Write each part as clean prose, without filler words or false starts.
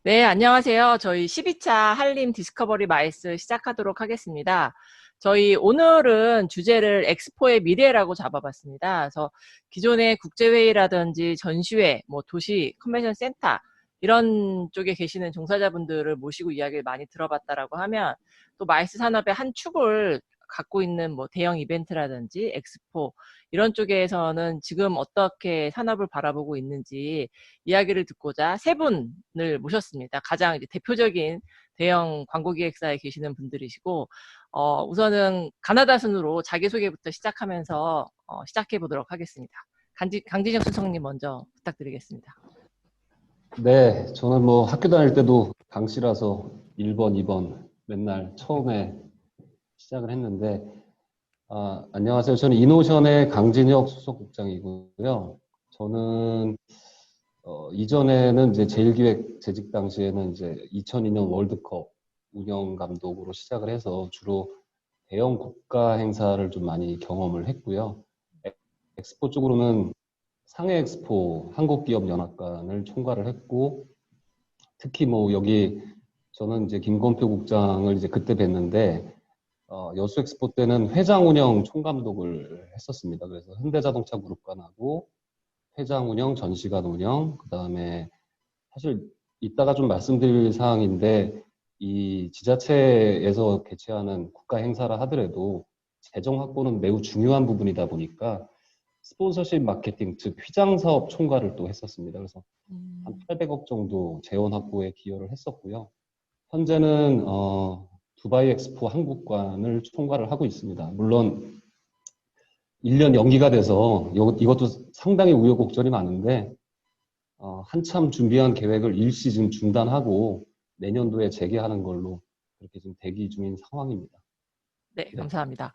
네, 안녕하세요. 저희 12차 한림 디스커버리 마이스 시작하도록 하겠습니다. 저희 오늘은 주제를 엑스포의 미래라고 잡아봤습니다. 그래서 기존의 국제회의라든지 전시회, 뭐 도시, 컨벤션 센터 이런 쪽에 계시는 종사자분들을 모시고 이야기를 많이 들어봤다라고 하면 또 마이스 산업의 한 축을 갖고 있는 뭐 대형 이벤트라든지 엑스포 이런 쪽에서는 지금 어떻게 산업을 바라보고 있는지 이야기를 듣고자 세 분을 모셨습니다. 가장 이제 대표적인 대형 광고기획사에 계시는 분들이시고, 우선은 가나다 순으로 자기소개부터 시작하면서 시작해 보도록 하겠습니다. 강진혁 수석님 먼저 부탁드리겠습니다. 네, 저는 뭐 학교 다닐 때도 강씨라서 1번, 2번 맨날 처음에 시작을 했는데, 안녕하세요. 저는 이노션의 강진혁 수석국장이고요. 저는 이전에는 이제 제일기획 재직 당시에는 이제 2002년 월드컵 운영 감독으로 시작을 해서 주로 대형 국가 행사를 좀 많이 경험을 했고요. 엑스포 쪽으로는 상해 엑스포 한국기업연합관을 총괄을 했고, 특히 뭐 여기 저는 이제 김건표 국장을 이제 그때 뵀는데 여수 엑스포 때는 회장 운영 총감독을 했었습니다. 그래서 현대자동차 그룹관하고 회장 운영, 전시관 운영, 그다음에 사실 이따가 좀 말씀드릴 사항인데 이 지자체에서 개최하는 국가 행사라 하더라도 재정 확보는 매우 중요한 부분이다 보니까 스폰서십 마케팅, 즉 휘장 사업 총괄을 또 했었습니다. 그래서 한 800억 정도 재원 확보에 기여를 했었고요. 현재는 두바이 엑스포 한국관을 총괄을 하고 있습니다. 물론 1년 연기가 돼서 이것도 상당히 우여곡절이 많은데 한참 준비한 계획을 일시 지금 중단하고 내년도에 재개하는 걸로 그렇게 지금 대기 중인 상황입니다. 네, 네. 감사합니다.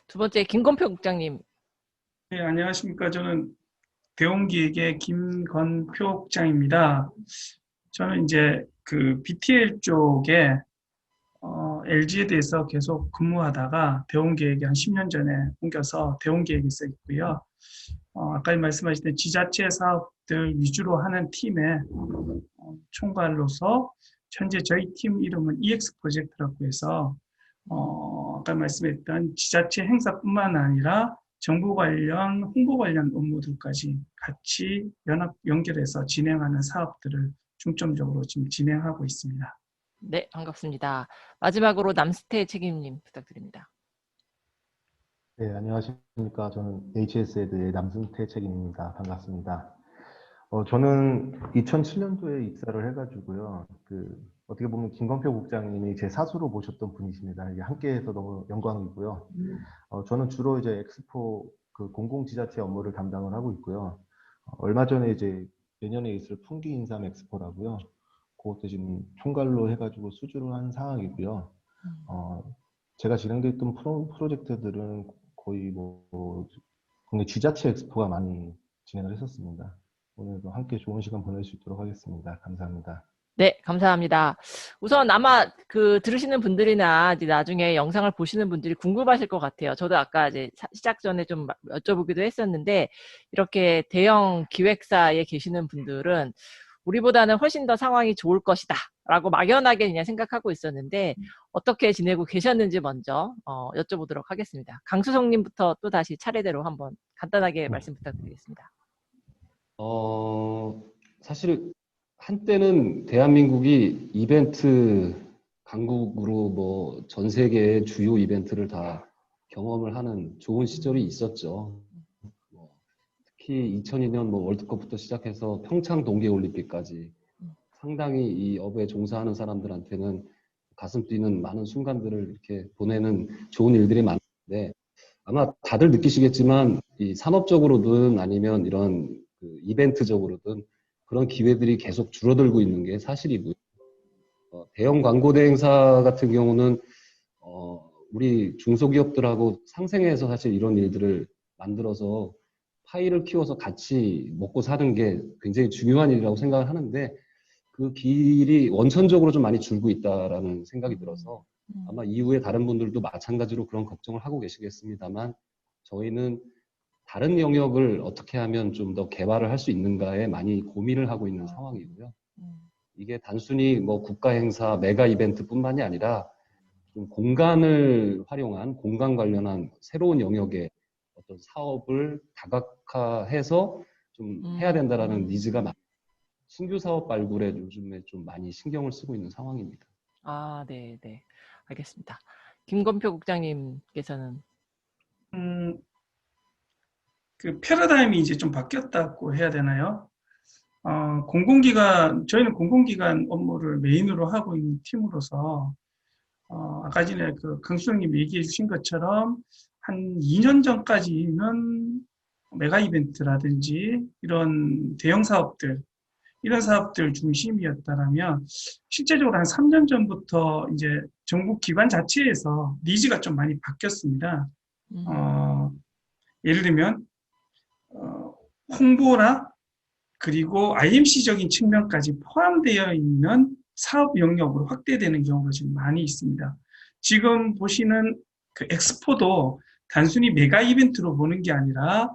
두 번째 김건표 국장님. 네, 안녕하십니까. 저는 대웅기획의 김건표 국장입니다. 저는 이제 그 BTL 쪽에 LG에 대해서 계속 근무하다가 대웅기획에 한 10년 전에 옮겨서 대웅기획에 써 있고요. 아까 말씀하신 지자체 사업들 위주로 하는 팀의 총괄로서 현재 저희 팀 이름은 EX 프로젝트라고 해서 아까 말씀했던 지자체 행사뿐만 아니라 정부 관련, 홍보 관련 업무들까지 같이 연결해서 진행하는 사업들을 중점적으로 지금 진행하고 있습니다. 네, 반갑습니다. 마지막으로 남스테 책임님 부탁드립니다. 네, 안녕하십니까. 저는 HS에드의 남승태 책임입니다. 반갑습니다. 저는 2007년도에 입사를 해가지고요. 어떻게 보면 김건표 국장님이 제 사수로 모셨던 분이십니다. 이게 함께해서 너무 영광이고요. 저는 주로 이제 엑스포 공공지자체 업무를 담당을 하고 있고요. 얼마 전에 이제 내년에 있을 풍기 인삼 엑스포라고요. 그것도 지금 총괄로 해가지고 수주를 한 상황이고요. 제가 진행됐던 프로젝트들은 거의 뭐 국내 지자체 엑스포가 많이 진행을 했었습니다. 오늘도 함께 좋은 시간 보낼 수 있도록 하겠습니다. 감사합니다. 네, 감사합니다. 우선 아마 들으시는 분들이나 이제 나중에 영상을 보시는 분들이 궁금하실 것 같아요. 저도 아까 이제 시작 전에 좀 여쭤보기도 했었는데, 이렇게 대형 기획사에 계시는 분들은 우리보다는 훨씬 더 상황이 좋을 것이다 라고 막연하게 그냥 생각하고 있었는데, 어떻게 지내고 계셨는지 먼저 여쭤보도록 하겠습니다. 강수성님부터 또 다시 차례대로 한번 간단하게 말씀 부탁드리겠습니다. 사실 한때는 대한민국이 이벤트 강국으로 뭐 전 세계의 주요 이벤트를 다 경험을 하는 좋은 시절이 있었죠. 특히 2002년 뭐 월드컵부터 시작해서 평창 동계올림픽까지 상당히 이 업에 종사하는 사람들한테는 가슴 뛰는 많은 순간들을 이렇게 보내는 좋은 일들이 많은데 아마 다들 느끼시겠지만 이 산업적으로든 아니면 이런 이벤트적으로든 그런 기회들이 계속 줄어들고 있는 게 사실이고요. 대형 광고 대행사 같은 경우는 우리 중소기업들하고 상생해서 사실 이런 일들을 만들어서 파이를 키워서 같이 먹고 사는 게 굉장히 중요한 일이라고 생각을 하는데 그 길이 원천적으로 좀 많이 줄고 있다라는 생각이 들어서 아마 이후에 다른 분들도 마찬가지로 그런 걱정을 하고 계시겠습니다만 저희는 다른 영역을 어떻게 하면 좀 더 개발을 할 수 있는가에 많이 고민을 하고 있는 상황이고요. 이게 단순히 뭐 국가 행사, 메가 이벤트뿐만이 아니라 좀 공간을 활용한 공간 관련한 새로운 영역의 어떤 사업을 다각화해서 좀 해야 된다라는 니즈가 신규 사업 발굴에 요즘에 좀 많이 신경을 쓰고 있는 상황입니다. 아, 네, 네. 알겠습니다. 김건표 국장님께서는 그 패러다임이 이제 좀 바뀌었다고 해야 되나요? 저희는 공공기관 업무를 메인으로 하고 있는 팀으로서, 아까 전에 그 강수영님 얘기해 주신 것처럼 한 2년 전까지는 메가 이벤트라든지 이런 사업들 중심이었다라면, 실제적으로 한 3년 전부터 이제 정부 기관 자체에서 니즈가 좀 많이 바뀌었습니다. 예를 들면, 홍보나 그리고 IMC적인 측면까지 포함되어 있는 사업 영역으로 확대되는 경우가 지금 많이 있습니다. 지금 보시는 그 엑스포도 단순히 메가 이벤트로 보는 게 아니라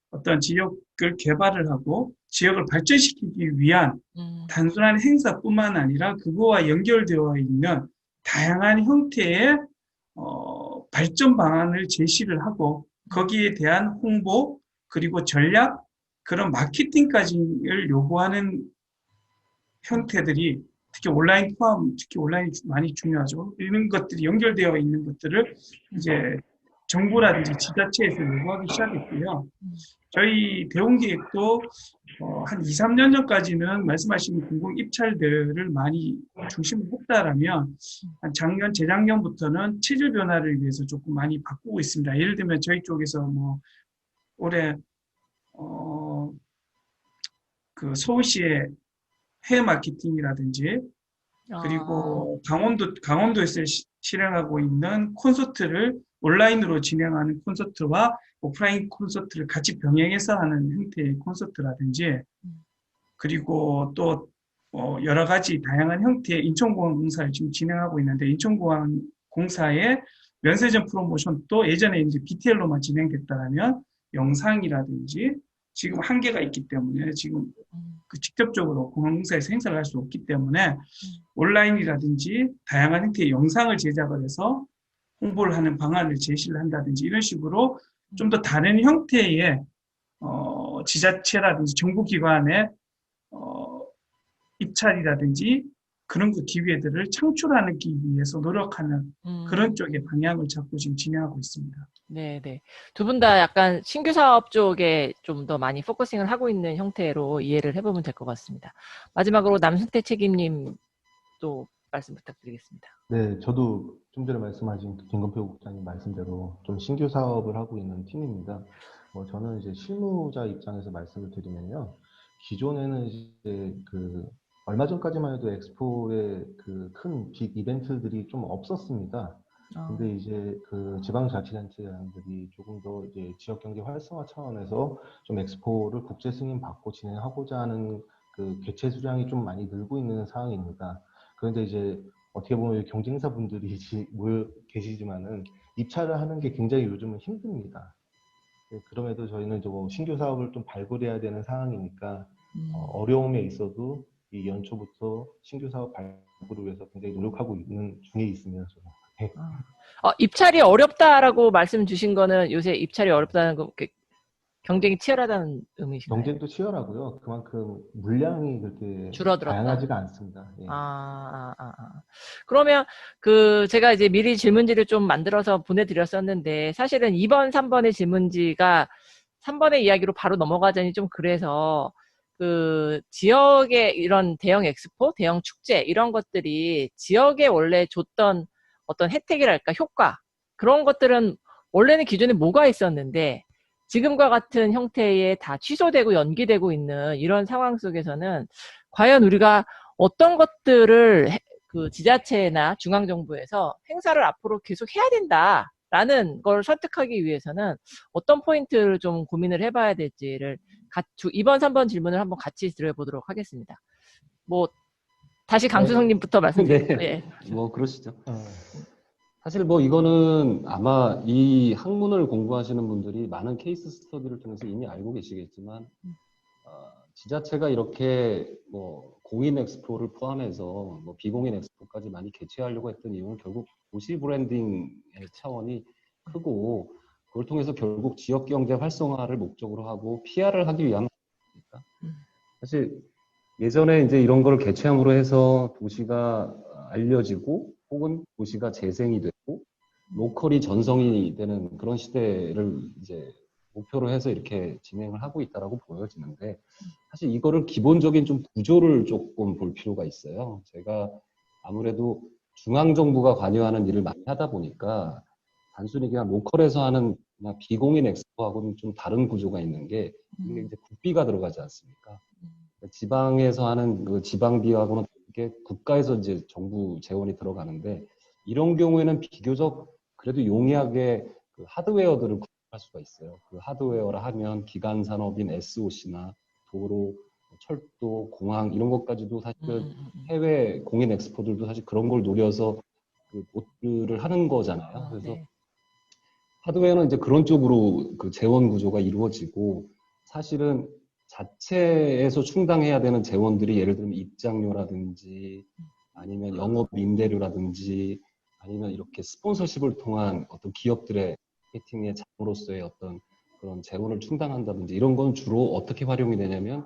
어떤 지역을 개발을 하고 지역을 발전시키기 위한 단순한 행사뿐만 아니라 그거와 연결되어 있는 다양한 형태의 발전 방안을 제시를 하고 거기에 대한 홍보 그리고 전략 그런 마케팅까지를 요구하는 형태들이 특히 온라인이 많이 중요하죠. 이런 것들이 연결되어 있는 것들을 이제 정부라든지 지자체에서 요구하기 시작했고요. 저희 대응기획도 한 2, 3년 전까지는 말씀하신 공공 입찰들을 많이 중심으로 했다라면 한 재작년부터는 체질 변화를 위해서 조금 많이 바꾸고 있습니다. 예를 들면 저희 쪽에서 뭐 올해 그 서울시의 해외 마케팅이라든지 그리고 강원도에서 실행하고 있는 콘서트를 온라인으로 진행하는 콘서트와 오프라인 콘서트를 같이 병행해서 하는 형태의 콘서트라든지 그리고 또 여러 가지 다양한 형태의 인천공항 공사를 지금 진행하고 있는데 인천공항 공사의 면세점 프로모션도 예전에 이제 BTL로만 진행됐다면 영상이라든지 지금 한계가 있기 때문에 지금 그 직접적으로 공항공사에서 행사를 할 수 없기 때문에 온라인이라든지 다양한 형태의 영상을 제작을 해서 홍보를 하는 방안을 제시를 한다든지 이런 식으로 좀 더 다른 형태의 지자체라든지 정부기관의 입찰이라든지 그런 그 기회들을 창출하기 위해서 노력하는 그런 쪽의 방향을 잡고 지금 진행하고 있습니다. 네, 네. 두 분 다 약간 신규 사업 쪽에 좀 더 많이 포커싱을 하고 있는 형태로 이해를 해보면 될 것 같습니다. 마지막으로 남승태 책임님 또 말씀 부탁드리겠습니다. 네, 저도 좀 전에 말씀하신 김건표 국장님 말씀대로 좀 신규 사업을 하고 있는 팀입니다. 저는 이제 실무자 입장에서 말씀을 드리면요. 기존에는 이제 얼마 전까지만 해도 엑스포에 그 큰 빅 이벤트들이 좀 없었습니다. 근데 이제 그 지방자치단체장들이 조금 더 이제 지역경제 활성화 차원에서 좀 엑스포를 국제 승인 받고 진행하고자 하는 그 개최 수량이 좀 많이 늘고 있는 상황입니다. 그런데 이제 어떻게 보면 경쟁사분들이 모여 계시지만은 입찰을 하는 게 굉장히 요즘은 힘듭니다. 그럼에도 저희는 이제 신규 사업을 좀 발굴해야 되는 상황이니까 어려움에 있어도 이 연초부터 신규 사업 발굴을 위해서 굉장히 노력하고 있는 중에 있습니다. 저는. 네. 입찰이 어렵다라고 말씀 주신 거는 요새 입찰이 어렵다는 거 경쟁이 치열하다는 의미신가요? 경쟁도 치열하고요. 그만큼 물량이 그렇게 줄어들었다. 다양하지가 않습니다. 예. 그러면 제가 이제 미리 질문지를 좀 만들어서 보내드렸었는데 사실은 2번, 3번의 질문지가 3번의 이야기로 바로 넘어가자니 좀 그래서 지역의 이런 대형 엑스포, 대형 축제 이런 것들이 지역에 원래 줬던 어떤 혜택이랄까 효과 그런 것들은 원래는 기존에 뭐가 있었는데 지금과 같은 형태의 다 취소되고 연기되고 있는 이런 상황 속에서는 과연 우리가 어떤 것들을 지자체나 중앙정부에서 행사를 앞으로 계속 해야 된다라는 걸 설득하기 위해서는 어떤 포인트를 좀 고민을 해봐야 될지를 2번, 3번 질문을 한번 같이 드려보도록 하겠습니다. 다시 강수성님부터 말씀드릴게요. 네. 그러시죠. 사실 이거는 아마 이 학문을 공부하시는 분들이 많은 케이스 스터디를 통해서 이미 알고 계시겠지만, 지자체가 이렇게 공인 엑스포를 포함해서 뭐 비공인 엑스포까지 많이 개최하려고 했던 이유는 결국 도시 브랜딩의 차원이 크고 그걸 통해서 결국 지역 경제 활성화를 목적으로 하고 PR을 하기 위한 겁니다. 사실 예전에 이제 이런 걸 개최함으로 해서 도시가 알려지고 혹은 도시가 재생이 되고 로컬이 전성이 되는 그런 시대를 이제 목표로 해서 이렇게 진행을 하고 있다라고 보여지는데 사실 이거를 기본적인 좀 구조를 조금 볼 필요가 있어요. 제가 아무래도 중앙정부가 관여하는 일을 많이 하다 보니까 단순히 그냥 로컬에서 하는 그냥 비공인 엑스포하고는 좀 다른 구조가 있는 게 이게 이제 국비가 들어가지 않습니까? 지방에서 하는 그 지방비하고는 이게 국가에서 이제 정부 재원이 들어가는데 이런 경우에는 비교적 그래도 용이하게 그 하드웨어들을 구입할 수가 있어요. 그 하드웨어라 하면 기간 산업인 SOC나 도로, 철도, 공항 이런 것까지도 사실은 해외 공인 엑스포들도 사실 그런 걸 노려서 그 보트를 하는 거잖아요. 그래서 네. 하드웨어는 이제 그런 쪽으로 그 재원 구조가 이루어지고 사실은 자체에서 충당해야 되는 재원들이 예를 들면 입장료라든지 아니면 영업 임대료라든지 아니면 이렇게 스폰서십을 통한 어떤 기업들의 마케팅의 장으로서의 어떤 그런 재원을 충당한다든지 이런 건 주로 어떻게 활용이 되냐면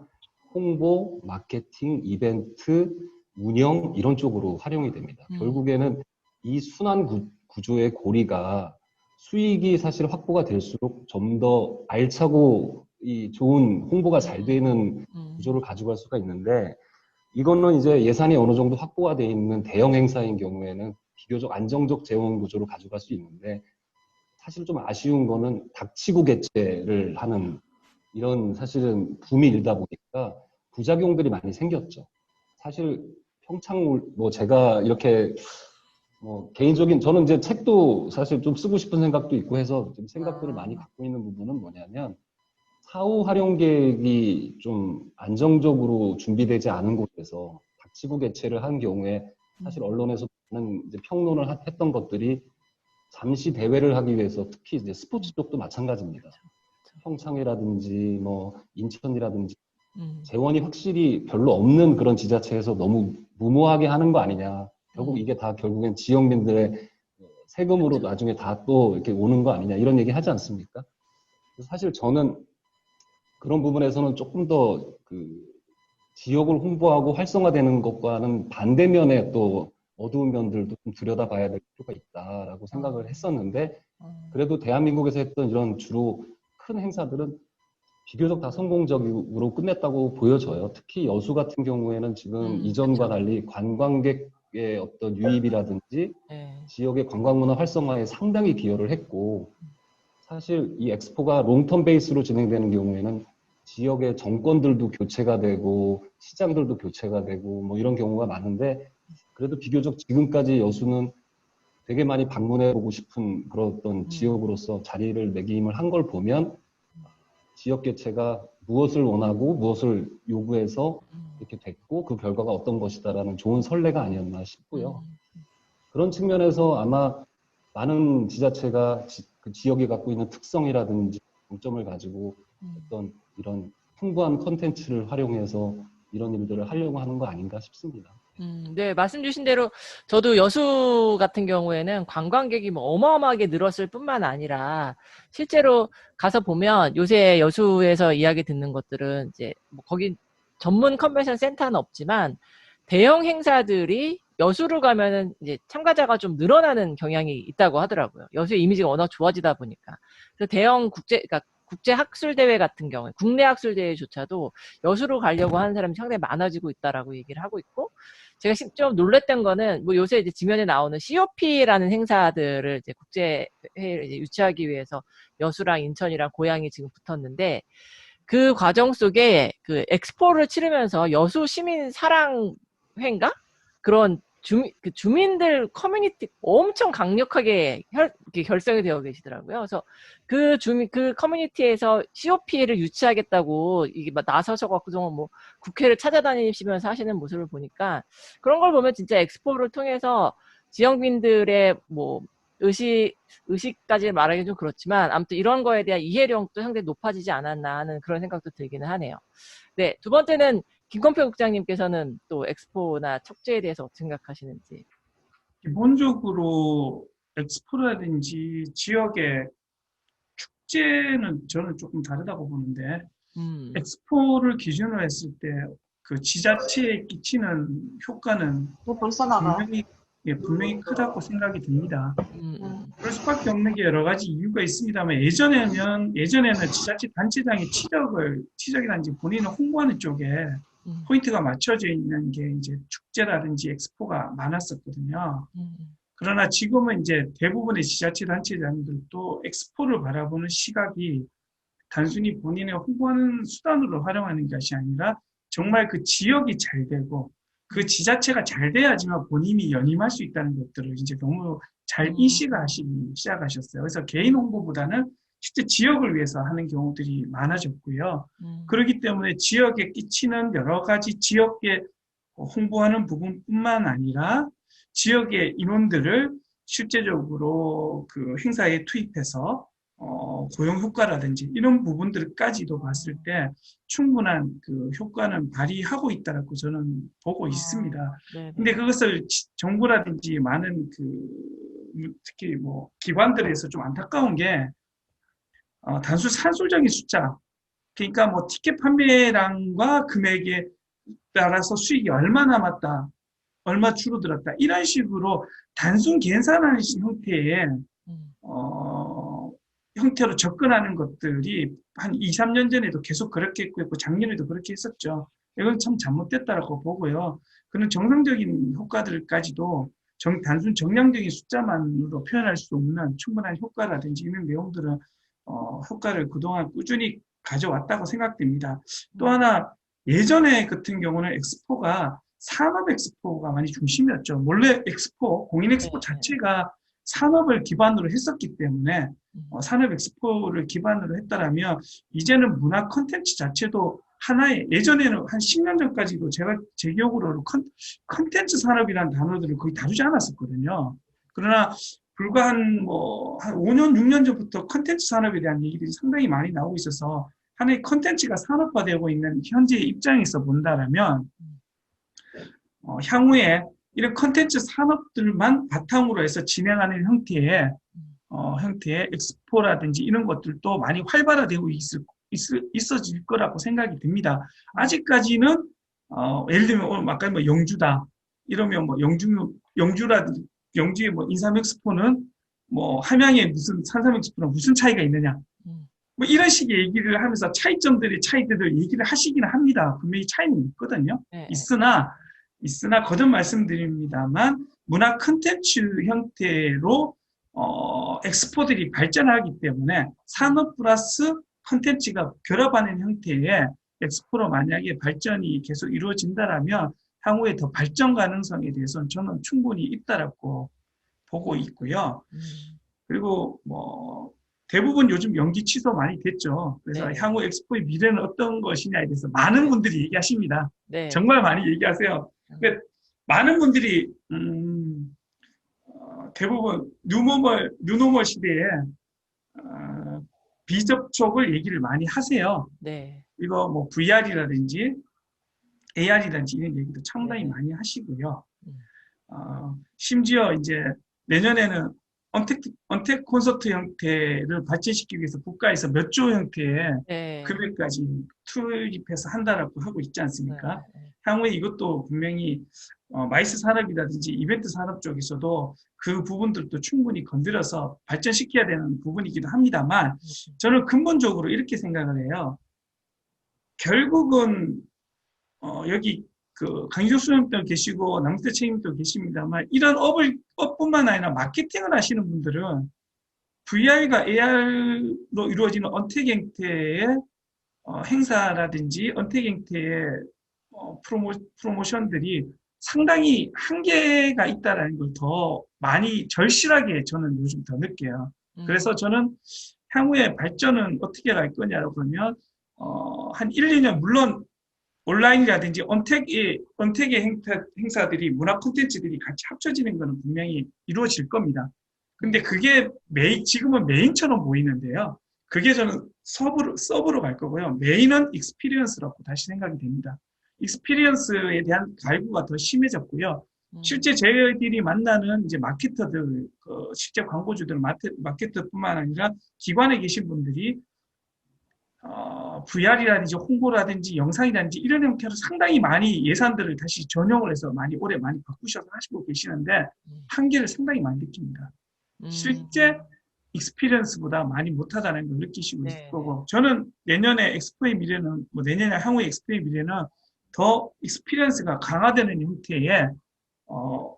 홍보, 마케팅, 이벤트, 운영 이런 쪽으로 활용이 됩니다. 결국에는 이 순환 구조의 고리가 수익이 사실 확보가 될수록 좀 더 알차고 이 좋은 홍보가 잘 되는 구조를 가져갈 수가 있는데 이거는 이제 예산이 어느 정도 확보가 돼 있는 대형 행사인 경우에는 비교적 안정적 재원 구조로 가져갈 수 있는데 사실 좀 아쉬운 거는 닥치고 개최를 하는 이런 사실은 붐이 일다 보니까 부작용들이 많이 생겼죠. 사실 평창 뭐 제가 이렇게 뭐 개인적인 저는 이제 책도 사실 좀 쓰고 싶은 생각도 있고 해서 좀 생각들을 많이 갖고 있는 부분은 뭐냐면 사후 활용 계획이 좀 안정적으로 준비되지 않은 곳에서 닥치고 개최를 한 경우에 사실 언론에서 많은 이제 평론을 했던 것들이 잠시 대회를 하기 위해서 특히 이제 스포츠 쪽도 마찬가지입니다. 평창이라든지 뭐 인천이라든지 재원이 확실히 별로 없는 그런 지자체에서 너무 무모하게 하는 거 아니냐. 결국 이게 다 결국엔 지역민들의 세금으로 나중에 다 또 이렇게 오는 거 아니냐 이런 얘기 하지 않습니까? 그래서 사실 저는 그런 부분에서는 조금 더 그 지역을 홍보하고 활성화되는 것과는 반대면에 또 어두운 면들도 좀 들여다봐야 될 필요가 있다라고 생각을 했었는데 그래도 대한민국에서 했던 이런 주로 큰 행사들은 비교적 다 성공적으로 끝냈다고 보여져요. 특히 여수 같은 경우에는 지금 이전과 달리 관광객의 어떤 유입이라든지 네. 지역의 관광문화 활성화에 상당히 기여를 했고 사실 이 엑스포가 롱텀 베이스로 진행되는 경우에는 지역의 정권들도 교체가 되고 시장들도 교체가 되고 뭐 이런 경우가 많은데 그래도 비교적 지금까지 여수는 되게 많이 방문해 보고 싶은 그런 어떤 지역으로서 자리를 매김을 한 걸 보면 지역 개체가 무엇을 원하고 무엇을 요구해서 이렇게 됐고 그 결과가 어떤 것이다라는 좋은 선례가 아니었나 싶고요. 그런 측면에서 아마 많은 지자체가 그 지역이 갖고 있는 특성이라든지 장점을 가지고 어떤 이런 풍부한 컨텐츠를 활용해서 이런 일들을 하려고 하는 거 아닌가 싶습니다. 네, 말씀 주신 대로 저도 여수 같은 경우에는 관광객이 뭐 어마어마하게 늘었을 뿐만 아니라 실제로 가서 보면 요새 여수에서 이야기 듣는 것들은 이제 뭐 거기 전문 컨벤션 센터는 없지만 대형 행사들이 여수로 가면은 이제 참가자가 좀 늘어나는 경향이 있다고 하더라고요. 여수의 이미지가 워낙 좋아지다 보니까. 그래서 대형 그러니까 국제 학술 대회 같은 경우에 국내 학술 대회조차도 여수로 가려고 하는 사람이 상당히 많아지고 있다라고 얘기를 하고 있고 제가 좀 놀랬던 거는 뭐 요새 이제 지면에 나오는 COP라는 행사들을 이제 국제 회의를 이제 유치하기 위해서 여수랑 인천이랑 고양이 지금 붙었는데 그 과정 속에 그 엑스포를 치르면서 여수 시민 사랑회인가? 그런 그 주민들 커뮤니티 엄청 강력하게 이렇게 결성이 되어 계시더라고요. 그래서 그 커뮤니티에서 COP를 유치하겠다고 이게 막 나서셔갖고 그동안 뭐 국회를 찾아다니시면서 하시는 모습을 보니까 그런 걸 보면 진짜 엑스포를 통해서 지역민들의 뭐 의식까지 말하기 좀 그렇지만 아무튼 이런 거에 대한 이해력도 상당히 높아지지 않았나 하는 그런 생각도 들기는 하네요. 네, 두 번째는 김건표 국장님께서는 또 엑스포나 축제에 대해서 어떻게 생각하시는지. 기본적으로 엑스포라든지 지역의 축제는 저는 조금 다르다고 보는데, 엑스포를 기준으로 했을 때 그 지자체에 끼치는 효과는 벌써 나가. 분명히 크다고 생각이 듭니다. 음. 그럴 수밖에 없는 게 여러 가지 이유가 있습니다만, 예전에는 지자체 단체장이 지적이라든지 본인을 홍보하는 쪽에 포인트가 맞춰져 있는 게 이제 축제라든지 엑스포가 많았었거든요. 그러나 지금은 이제 대부분의 지자체 단체장들도 엑스포를 바라보는 시각이 단순히 본인의 홍보하는 수단으로 활용하는 것이 아니라 정말 그 지역이 잘 되고 그 지자체가 잘 돼야지만 본인이 연임할 수 있다는 것들을 이제 너무 잘 인식하시기 시작하셨어요. 그래서 개인 홍보보다는 실제 지역을 위해서 하는 경우들이 많아졌고요. 그렇기 때문에 지역에 끼치는 여러 가지 지역에 홍보하는 부분뿐만 아니라 지역의 인원들을 실제적으로 그 행사에 투입해서 고용 효과라든지 이런 부분들까지도 봤을 때 충분한 그 효과는 발휘하고 있다고 저는 보고 있습니다. 네. 근데 그것을 정부라든지 많은 특히 뭐 기관들에서 좀 안타까운 게 단순 산술적인 숫자, 그러니까 뭐 티켓 판매량과 금액에 따라서 수익이 얼마 남았다, 얼마 줄어들었다, 이런 식으로 단순 계산하는 형태의 형태로 접근하는 것들이 한 2, 3년 전에도 계속 그렇게 했고 작년에도 그렇게 했었죠. 이건 참 잘못됐다라고 보고요. 그런 정상적인 효과들까지도 단순 정량적인 숫자만으로 표현할 수 없는 충분한 효과라든지 이런 내용들은 효과를 그동안 꾸준히 가져왔다고 생각됩니다. 또 하나, 예전에 같은 경우는 엑스포가 산업 엑스포가 많이 중심이었죠. 원래 엑스포, 공인 엑스포 자체가 산업을 기반으로 했었기 때문에 산업 엑스포를 기반으로 했다라면 이제는 문화 콘텐츠 자체도 하나의, 예전에는 한 10년 전까지도 제 기억으로는 콘텐츠 산업이라는 단어들을 거의 다루지 않았었거든요. 그러나 불과 한 5년, 6년 전부터 콘텐츠 산업에 대한 얘기들이 상당히 많이 나오고 있어서 하나의 콘텐츠가 산업화되고 있는 현재의 입장에서 본다라면 향후에 이런 콘텐츠 산업들만 바탕으로 해서 진행하는 형태의 엑스포라든지 이런 것들도 많이 활발화되고 있어질 거라고 생각이 듭니다. 아직까지는 예를 들면 오늘 아까 뭐 영주다 이러면 뭐 영주라든지 영주의 뭐 인삼 엑스포는 뭐 함양의 무슨 산삼 엑스포랑 무슨 차이가 있느냐, 뭐 이런 식의 얘기를 하면서 차이들을 얘기를 하시기는 합니다. 분명히 차이는 있거든요. 네. 있으나 거듭 말씀드립니다만 문화 콘텐츠 형태로 엑스포들이 발전하기 때문에 산업 플러스 콘텐츠가 결합하는 형태의 엑스포로 만약에 발전이 계속 이루어진다라면 향후에 더 발전 가능성에 대해서는 저는 충분히 있다라고 보고 있고요. 그리고 뭐 대부분 요즘 연기 취소 많이 됐죠. 그래서 네. 향후 엑스포의 미래는 어떤 것이냐에 대해서 많은 분들이 얘기하십니다. 네. 정말 많이 얘기하세요. 근데 많은 분들이 대부분 뉴노멀 시대에 비접촉을 얘기를 많이 하세요. 네. 이거 뭐 VR이라든지 AR이라든지 이런 얘기도 상당히 네. 많이 하시고요. 심지어 이제 내년에는 언택 콘서트 형태를 발전시키기 위해서 국가에서 몇 조 형태의 네. 금액까지 투입해서 한다라고 하고 있지 않습니까? 네. 향후에 이것도 분명히 마이스 산업이라든지 이벤트 산업 쪽에서도 그 부분들도 충분히 건드려서 발전시켜야 되는 부분이기도 합니다만 저는 근본적으로 이렇게 생각을 해요. 결국은 여기 그 강희조 수님도 계시고 남태 책임도 계십니다만 이런 업뿐만 아니라 마케팅을 하시는 분들은 VR과 AR로 이루어지는 언택 형태의 행사라든지 언택 형태의 프로모션들이 상당히 한계가 있다는 걸 더 많이 절실하게 저는 요즘 더 느껴요. 그래서 저는 향후에 발전은 어떻게 갈 거냐라고 하면 한 1, 2년 물론 온라인이라든지 언택의 행사들이 문화 콘텐츠들이 같이 합쳐지는 것은 분명히 이루어질 겁니다. 근데 그게 지금은 메인처럼 보이는데요. 그게 저는 서브로 갈 거고요. 메인은 익스피리언스라고 다시 생각이 됩니다. 익스피리언스에 대한 갈구가 더 심해졌고요. 실제 저희들이 만나는 이제 마케터들, 실제 광고주들, 마케터뿐만 아니라 기관에 계신 분들이 VR이라든지 홍보라든지 영상이라든지 이런 형태로 상당히 많이 예산들을 다시 전용을 해서 올해 많이 바꾸셔서 하시고 계시는데 한계를 상당히 많이 느낍니다. 실제 익스피리언스보다 많이 못하다는 걸 느끼시고 있을 거고, 저는 내년에 엑스포의 미래는, 내년에 향후의 엑스포의 미래는 더 익스피리언스가 강화되는 형태의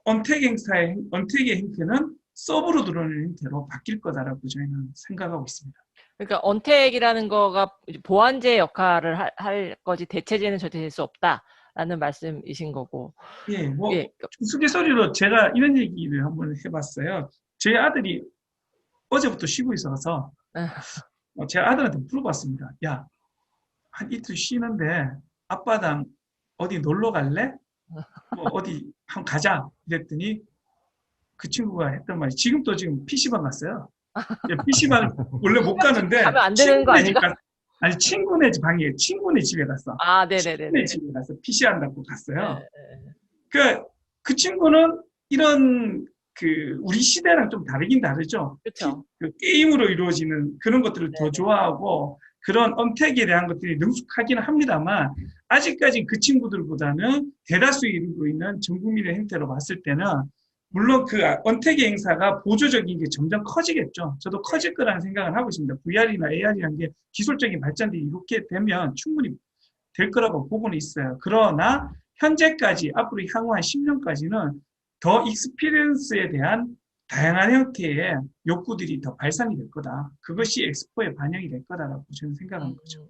언택의 형태는 서브로 들어오는 형태로 바뀔 거다라고 저희는 생각하고 있습니다. 그러니까 언택이라는 거가 보완제 역할을 할 거지 대체제는 절대 될 수 없다라는 말씀이신 거고. 예, 예. 우스갯소리로 제가 이런 얘기를 한번 해봤어요. 제 아들이 어제부터 쉬고 있어서 제 아들한테 물어봤습니다. 야, 한 이틀 쉬는데 아빠랑 어디 놀러 갈래? 어디 한번 가자. 이랬더니 그 친구가 했던 말이 지금 PC방 갔어요. PC방 원래 못 가는데 가면 안 되는 거 아닌가? 아니 친구네 방에 친구네 집에 갔어. 네네네. 친구네 집에 가서 PC 한다고 갔어요. 네. 그 친구는 이런 우리 시대랑 좀 다르긴 다르죠. 그렇죠. 게임으로 이루어지는 그런 것들을 더 네네. 좋아하고 그런 언택에 대한 것들이 능숙하긴 합니다만 아직까지 그 친구들보다는 대다수에 이루고 있는 전 국민의 형태로 봤을 때는 물론 그 언택의 행사가 보조적인 게 점점 커지겠죠. 저도 커질 거라는 생각을 하고 있습니다. VR이나 AR이라는 게 기술적인 발전들이 이렇게 되면 충분히 될 거라고 보고는 있어요. 그러나 현재까지 앞으로 향후 한 10년까지는 더 익스피리언스에 대한 다양한 형태의 욕구들이 더 발산이 될 거다. 그것이 엑스포에 반영이 될 거다라고 저는 생각하는 거죠.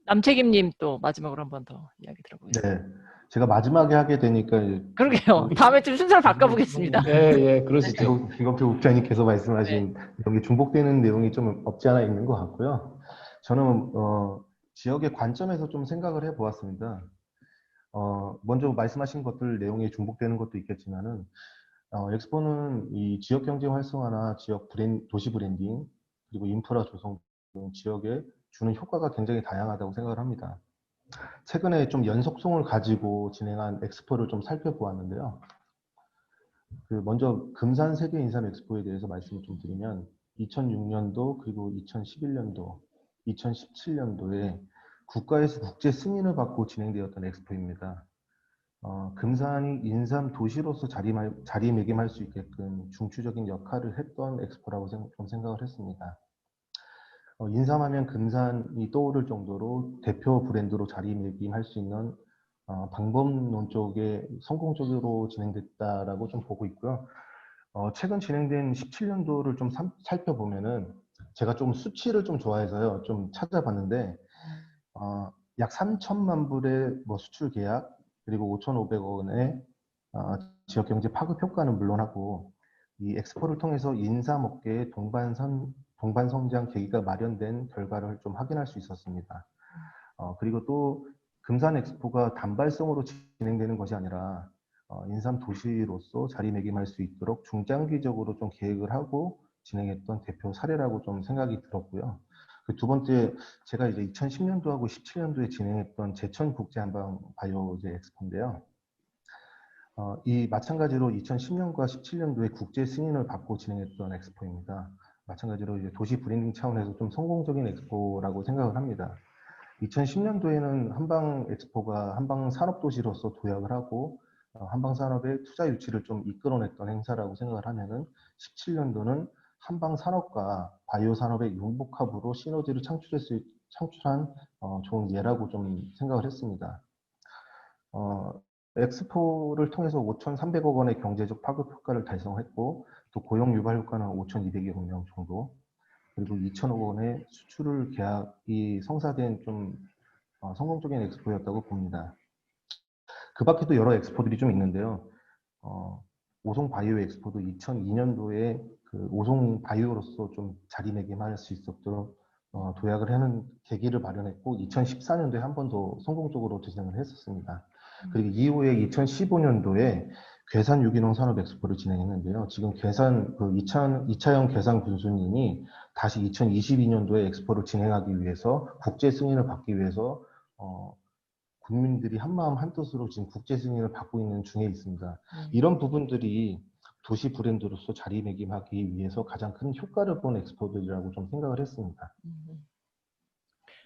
남책임님 또 마지막으로 한 번 더 이야기 들어보겠습니다. 네. 제가 마지막에 하게 되니까 그러게요. 다음에 좀 순서를 바꿔보겠습니다. 예, 그러시죠. 김건표 국장님께서 말씀하신 내용이 중복되는 내용이 좀 없지 않아 있는 것 같고요. 저는 지역의 관점에서 좀 생각을 해보았습니다. 먼저 말씀하신 것들 내용이 중복되는 것도 있겠지만은 엑스포는 이 지역 경제 활성화나 도시 브랜딩 그리고 인프라 조성 등 지역에 주는 효과가 굉장히 다양하다고 생각을 합니다. 최근에 좀 연속성을 가지고 진행한 엑스포를 좀 살펴보았는데요. 먼저 금산 세계 인삼 엑스포에 대해서 말씀을 좀 드리면 2006년도 그리고 2011년도, 2017년도에 국가에서 국제 승인을 받고 진행되었던 엑스포입니다. 금산이 인삼 도시로서 자리매김할 수 있게끔 중추적인 역할을 했던 엑스포라고 좀 생각을 했습니다. 인삼하면 금산이 떠오를 정도로 대표 브랜드로 자리매김할 수 있는 방법론 쪽에 성공적으로 진행됐다라고 좀 보고 있고요. 최근 진행된 17년도를 좀 살펴보면은 제가 좀 수치를 좀 좋아해서요. 좀 찾아봤는데 약 3천만 불의 수출 계약 그리고 5,500억 원의 지역경제 파급 효과는 물론하고 이 엑스포를 통해서 인삼업계의 동반 성장 계기가 마련된 결과를 좀 확인할 수 있었습니다. 그리고 또 금산 엑스포가 단발성으로 진행되는 것이 아니라 인삼 도시로서 자리매김할 수 있도록 중장기적으로 좀 계획을 하고 진행했던 대표 사례라고 좀 생각이 들었고요. 두 번째, 제가 이제 2010년도하고 17년도에 진행했던 제천 국제 한방 바이오제 엑스포인데요. 이 마찬가지로 2010년과 17년도에 국제 승인을 받고 진행했던 엑스포입니다. 마찬가지로 이제 도시 브랜딩 차원에서 좀 성공적인 엑스포라고 생각을 합니다. 2010년도에는 한방 엑스포가 한방 산업도시로서 도약을 하고 한방 산업의 투자 유치를 좀 이끌어냈던 행사라고 생각을 하면은 17년도는 한방 산업과 바이오 산업의 융복합으로 시너지를 창출한 좋은 예라고 좀 생각을 했습니다. 엑스포를 통해서 5,300억 원의 경제적 파급 효과를 달성했고 또 고용 유발 효과는 5,200여 명 정도 그리고 2,000억 원의 수출 계약이 성사된 좀 성공적인 엑스포였다고 봅니다. 그 밖에도 여러 엑스포들이 좀 있는데요. 오송 바이오 엑스포도 2002년도에 그 오송 바이오로서 좀 자리매김할 수 있었도록 도약을 하는 계기를 마련했고 2014년도에 한 번 더 성공적으로 진행을 했었습니다. 그리고 이후에 2015년도에 괴산 유기농 산업 엑스포를 진행했는데요. 지금 괴산 2차형 괴산 군수님이 다시 2022년도에 엑스포를 진행하기 위해서 국제 승인을 받기 위해서 국민들이 한마음 한뜻으로 지금 국제 승인을 받고 있는 중에 있습니다. 이런 부분들이 도시 브랜드로서 자리매김하기 위해서 가장 큰 효과를 본 엑스포들이라고 좀 생각을 했습니다.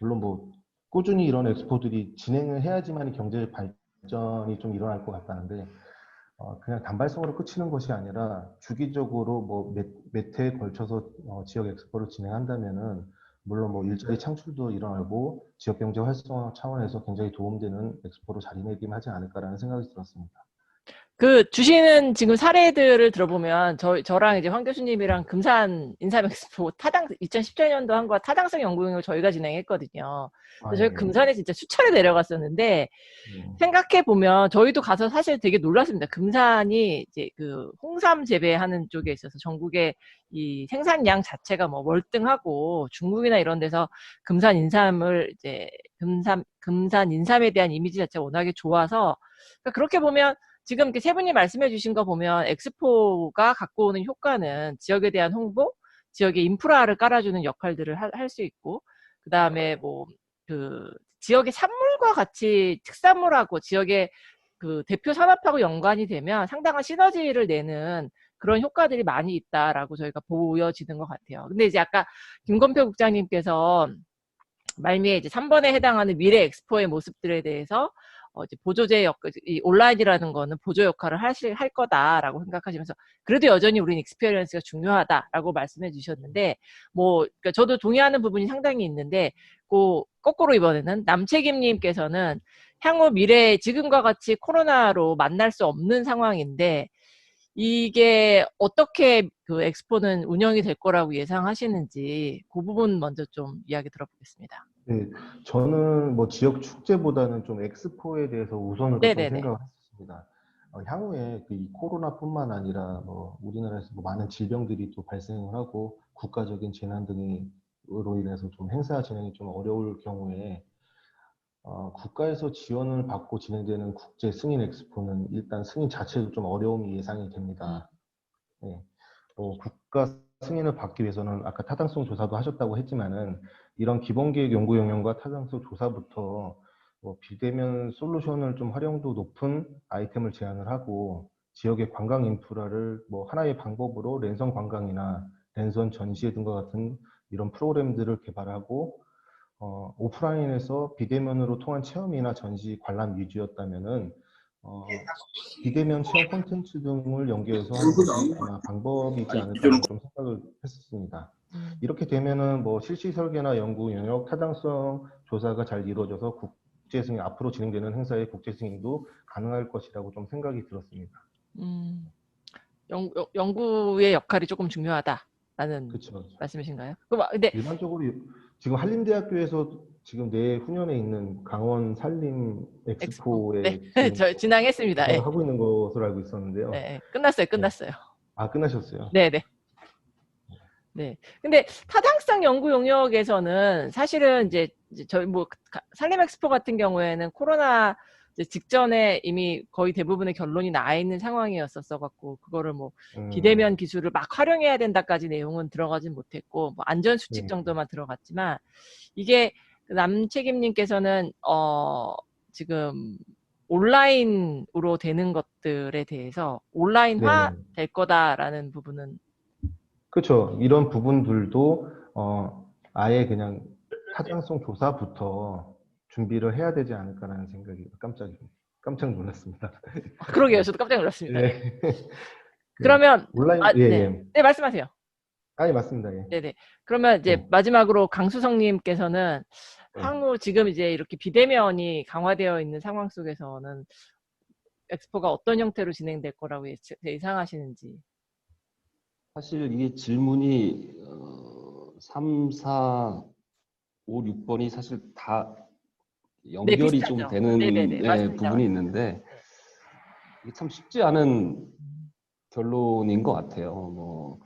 물론 뭐 꾸준히 이런 엑스포들이 진행을 해야지만 경제 발전이 좀 일어날 것 같다는데 그냥 단발성으로 그치는 것이 아니라 주기적으로 뭐 몇 해에 걸쳐서 지역 엑스포를 진행한다면은 물론 뭐 일자리 창출도 일어나고 지역 경제 활성화 차원에서 굉장히 도움되는 엑스포로 자리매김하지 않을까라는 생각이 들었습니다. 그 주시는 지금 사례들을 들어보면 저랑 이제 황 교수님이랑 금산 인삼 엑스포 2017년도 한 거 타당성 연구를 저희가 진행했거든요. 그래서 저희 금산에 진짜 수차례 내려갔었는데 생각해 보면 저희도 가서 사실 되게 놀랐습니다. 금산이 이제 그 홍삼 재배하는 쪽에 있어서 전국의 이 생산량 자체가 뭐 월등하고 중국이나 이런 데서 금산 인삼을 이제 금산 인삼에 대한 이미지 자체가 워낙에 좋아서 그러니까 그렇게 보면 지금 이렇게 세 분이 말씀해 주신 거 보면 엑스포가 갖고 오는 효과는 지역에 대한 홍보, 지역의 인프라를 깔아주는 역할들을 할 수 있고, 그 다음에 뭐, 지역의 산물과 같이 특산물하고 지역의 그 대표 산업하고 연관이 되면 상당한 시너지를 내는 그런 효과들이 많이 있다라고 저희가 보여지는 것 같아요. 근데 이제 아까 김건표 국장님께서 말미에 이제 3번에 해당하는 미래 엑스포의 모습들에 대해서 이제 보조제 이 온라인이라는 거는 보조 역할을 할 거다라고 생각하시면서 그래도 여전히 우리는 익스피리언스가 중요하다라고 말씀해 주셨는데 뭐 그러니까 저도 동의하는 부분이 상당히 있는데 거꾸로 이번에는 남책임님께서는 향후 미래에 지금과 같이 코로나로 만날 수 없는 상황인데 이게 어떻게 그 엑스포는 운영이 될 거라고 예상하시는지 그 부분 먼저 좀 이야기 들어보겠습니다. 네, 저는 뭐 지역 축제보다는 좀 엑스포에 대해서 우선으로 좀 네네네. 생각을 했습니다. 향후에 이 코로나뿐만 아니라 뭐 우리나라에서 뭐 많은 질병들이 또 발생을 하고 국가적인 재난 등으로 인해서 좀 행사 진행이 좀 어려울 경우에 국가에서 지원을 받고 진행되는 국제 승인 엑스포는 일단 승인 자체도 좀 어려움이 예상이 됩니다. 네. 국가 승인을 받기 위해서는 아까 타당성 조사도 하셨다고 했지만은 이런 기본계획 연구 영역과 타당성 조사부터 비대면 솔루션을 좀 활용도 높은 아이템을 제안을 하고 지역의 관광 인프라를 하나의 방법으로 랜선 관광이나 랜선 전시회 등과 같은 이런 프로그램들을 개발하고 오프라인에서 비대면으로 통한 체험이나 전시 관람 위주였다면은 비대면 체험 콘텐츠 등을 연계해서 하는 것이 아마 방법이지 않을까라는 좀 생각을 했었습니다. 이렇게 되면은 실시 설계나 연구 영역 타당성 조사가 잘 이루어져서 국제 승인 앞으로 진행되는 행사의 국제 승인도 가능할 것이라고 좀 생각이 들었습니다. 연구의 역할이 조금 중요하다라는 그렇죠. 말씀이신가요? 근데 일반적으로 지금 한림대학교에서 지금 내후년에 있는 강원 산림 엑스포에 네. 저 진행했습니다. 네. 하고 있는 것으로 알고 있었는데요. 네, 끝났어요. 네. 아, 끝나셨어요? 네네. 네. 근데 타당성 연구 영역에서는 사실은 이제 저희 산림 엑스포 같은 경우에는 코로나 직전에 이미 거의 대부분의 결론이 나 있는 상황이었었어 갖고 그거를 비대면 기술을 막 활용해야 된다까지 내용은 들어가진 못했고 안전 수칙 정도만 들어갔지만 이게 남책임님께서는 지금 온라인으로 되는 것들에 대해서 온라인화 될 거다라는 부분은 그렇죠. 이런 부분들도 아예 그냥 타당성 조사부터 준비를 해야 되지 않을까라는 생각이 깜짝 놀랐습니다. 그러게요. 저도 깜짝 놀랐습니다. 네. 그러면 온라인 네, 말씀하세요. 아니 맞습니다. 예. 네네. 그러면 이제 마지막으로 강수성님께서는 향후 지금 이제 이렇게 비대면이 강화되어 있는 상황 속에서는 엑스포가 어떤 형태로 진행될 거라고 예상하시는지. 사실 이게 질문이 3, 4, 5, 6번이 사실 다 연결이 네, 좀 되는 부분이 있는데 이게 참 쉽지 않은 결론인 것 같아요.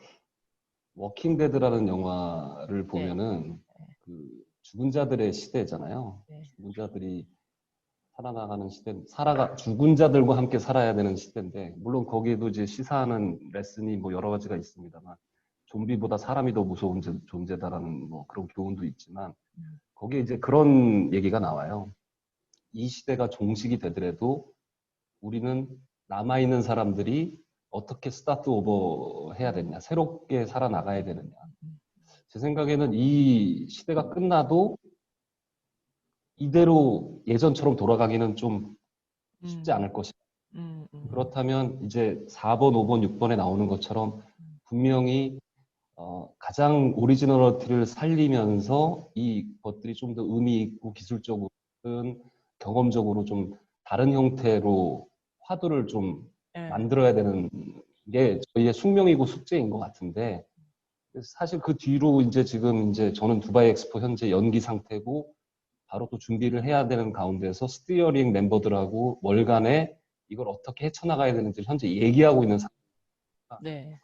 워킹데드라는 영화를 보면은 그 죽은 자들의 시대잖아요. 죽은 자들이 살아나가는 시대, 죽은 자들과 함께 살아야 되는 시대인데, 물론 거기에도 이제 시사하는 레슨이 여러 가지가 있습니다만, 좀비보다 사람이 더 무서운 존재다라는 그런 교훈도 있지만, 거기에 이제 그런 얘기가 나와요. 이 시대가 종식이 되더라도 우리는 남아있는 사람들이 어떻게 스타트 오버 해야 되느냐, 새롭게 살아나가야 되느냐. 제 생각에는 이 시대가 끝나도 이대로 예전처럼 돌아가기는 좀 쉽지 않을 것이다. 그렇다면 이제 4번, 5번, 6번에 나오는 것처럼 분명히 가장 오리지널리티를 살리면서 이 것들이 좀 더 의미 있고 기술적으로든 경험적으로 좀 다른 형태로 화두를 좀 만들어야 되는 게 저희의 숙명이고 숙제인 것 같은데, 사실 그 뒤로 이제 지금 이제 저는 두바이 엑스포 현재 연기 상태고 바로 또 준비를 해야 되는 가운데서 스티어링 멤버들하고 월간에 이걸 어떻게 헤쳐나가야 되는지 현재 얘기하고 있는 상황입니다. 네.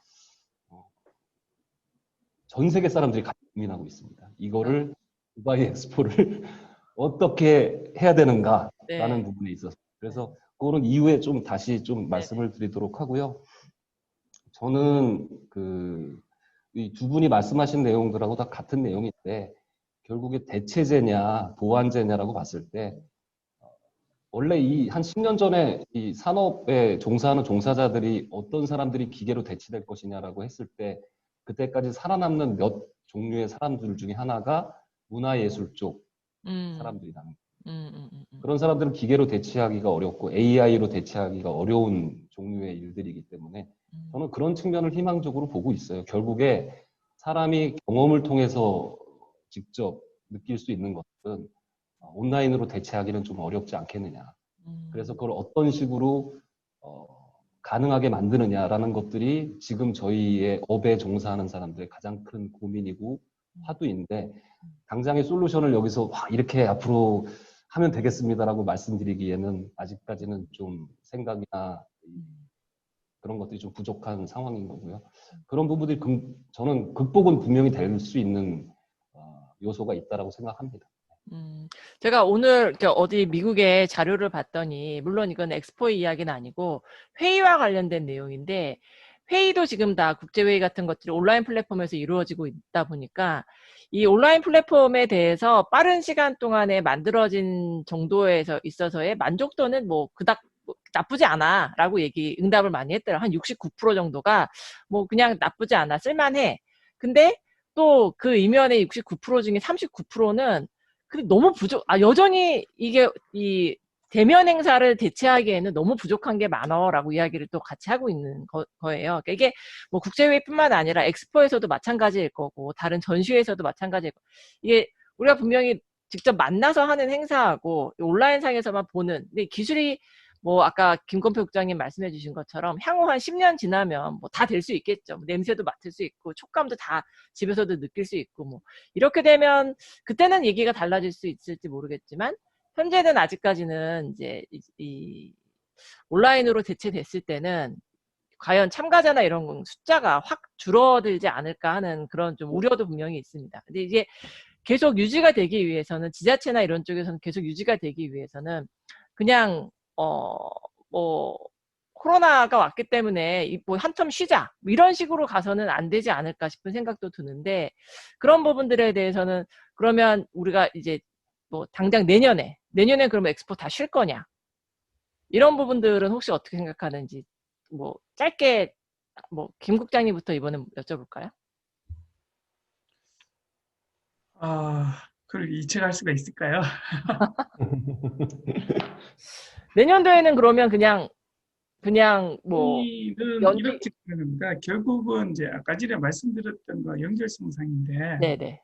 전 세계 사람들이 같이 고민하고 있습니다. 이거를 두바이 엑스포를 어떻게 해야 되는가라는 네. 부분에 있어서. 그래서 그거는 이후에 좀 다시 좀 말씀을 드리도록 하고요. 저는 이 두 분이 말씀하신 내용들하고 다 같은 내용인데 결국에 대체제냐 보완제냐라고 봤을 때 원래 이 한 10년 전에 이 산업에 종사하는 종사자들이 어떤 사람들이 기계로 대체될 것이냐라고 했을 때 그때까지 살아남는 몇 종류의 사람들 중에 하나가 문화예술 쪽 사람들이라는 거예요. 그런 사람들은 기계로 대체하기가 어렵고 AI로 대체하기가 어려운 종류의 일들이기 때문에 저는 그런 측면을 희망적으로 보고 있어요. 결국에 사람이 경험을 통해서 직접 느낄 수 있는 것들은 온라인으로 대체하기는 좀 어렵지 않겠느냐. 그래서 그걸 어떤 식으로 가능하게 만드느냐라는 것들이 지금 저희의 업에 종사하는 사람들의 가장 큰 고민이고 화두인데 당장의 솔루션을 여기서 이렇게 앞으로 하면 되겠습니다라고 말씀드리기에는 아직까지는 좀 생각이나 그런 것들이 좀 부족한 상황인 거고요. 그런 부분들이 저는 극복은 분명히 될 수 있는 요소가 있다라고 생각합니다. 제가 오늘 이렇게 어디 미국의 자료를 봤더니 물론 이건 엑스포 이야기는 아니고 회의와 관련된 내용인데 회의도 지금 다 국제회의 같은 것들이 온라인 플랫폼에서 이루어지고 있다 보니까 이 온라인 플랫폼에 대해서 빠른 시간 동안에 만들어진 정도에서 있어서의 만족도는 뭐 그닥 나쁘지 않아 라고 응답을 많이 했더라고요. 한 69% 정도가 뭐 그냥 나쁘지 않아 쓸만해. 근데 또 그 이면의 69% 중에 39%는 너무 여전히 이게 이 대면 행사를 대체하기에는 너무 부족한 게 많아라고 이야기를 또 같이 하고 있는 거예요. 그러니까 이게 뭐 국제회의뿐만 아니라 엑스포에서도 마찬가지일 거고 다른 전시회에서도 마찬가지일 거고 이게 우리가 분명히 직접 만나서 하는 행사하고 온라인상에서만 보는 근데 기술이 뭐 아까 김건표 국장님 말씀해 주신 것처럼 향후 한 10년 지나면 뭐 다 될 수 있겠죠. 냄새도 맡을 수 있고 촉감도 다 집에서도 느낄 수 있고 뭐 이렇게 되면 그때는 얘기가 달라질 수 있을지 모르겠지만 현재는 아직까지는 이제 이 온라인으로 대체됐을 때는 과연 참가자나 이런 숫자가 확 줄어들지 않을까 하는 그런 좀 우려도 분명히 있습니다. 근데 이게 계속 유지가 되기 위해서는 지자체나 이런 쪽에서는 계속 유지가 되기 위해서는 그냥 뭐 코로나가 왔기 때문에 뭐 한텀 쉬자 이런 식으로 가서는 안 되지 않을까 싶은 생각도 드는데 그런 부분들에 대해서는 그러면 우리가 이제 뭐 당장 내년에 그러면 엑스포 다 쉴 거냐 이런 부분들은 혹시 어떻게 생각하는지 뭐 짧게 뭐 김 국장님부터 이번에 여쭤볼까요? 그걸 예측할 수가 있을까요? 내년도에는 그러면 그냥 뭐 저희는 이렇게 생각합니다. 결국은 이제 아까 전에 말씀드렸던 거 연결성상인데 네네.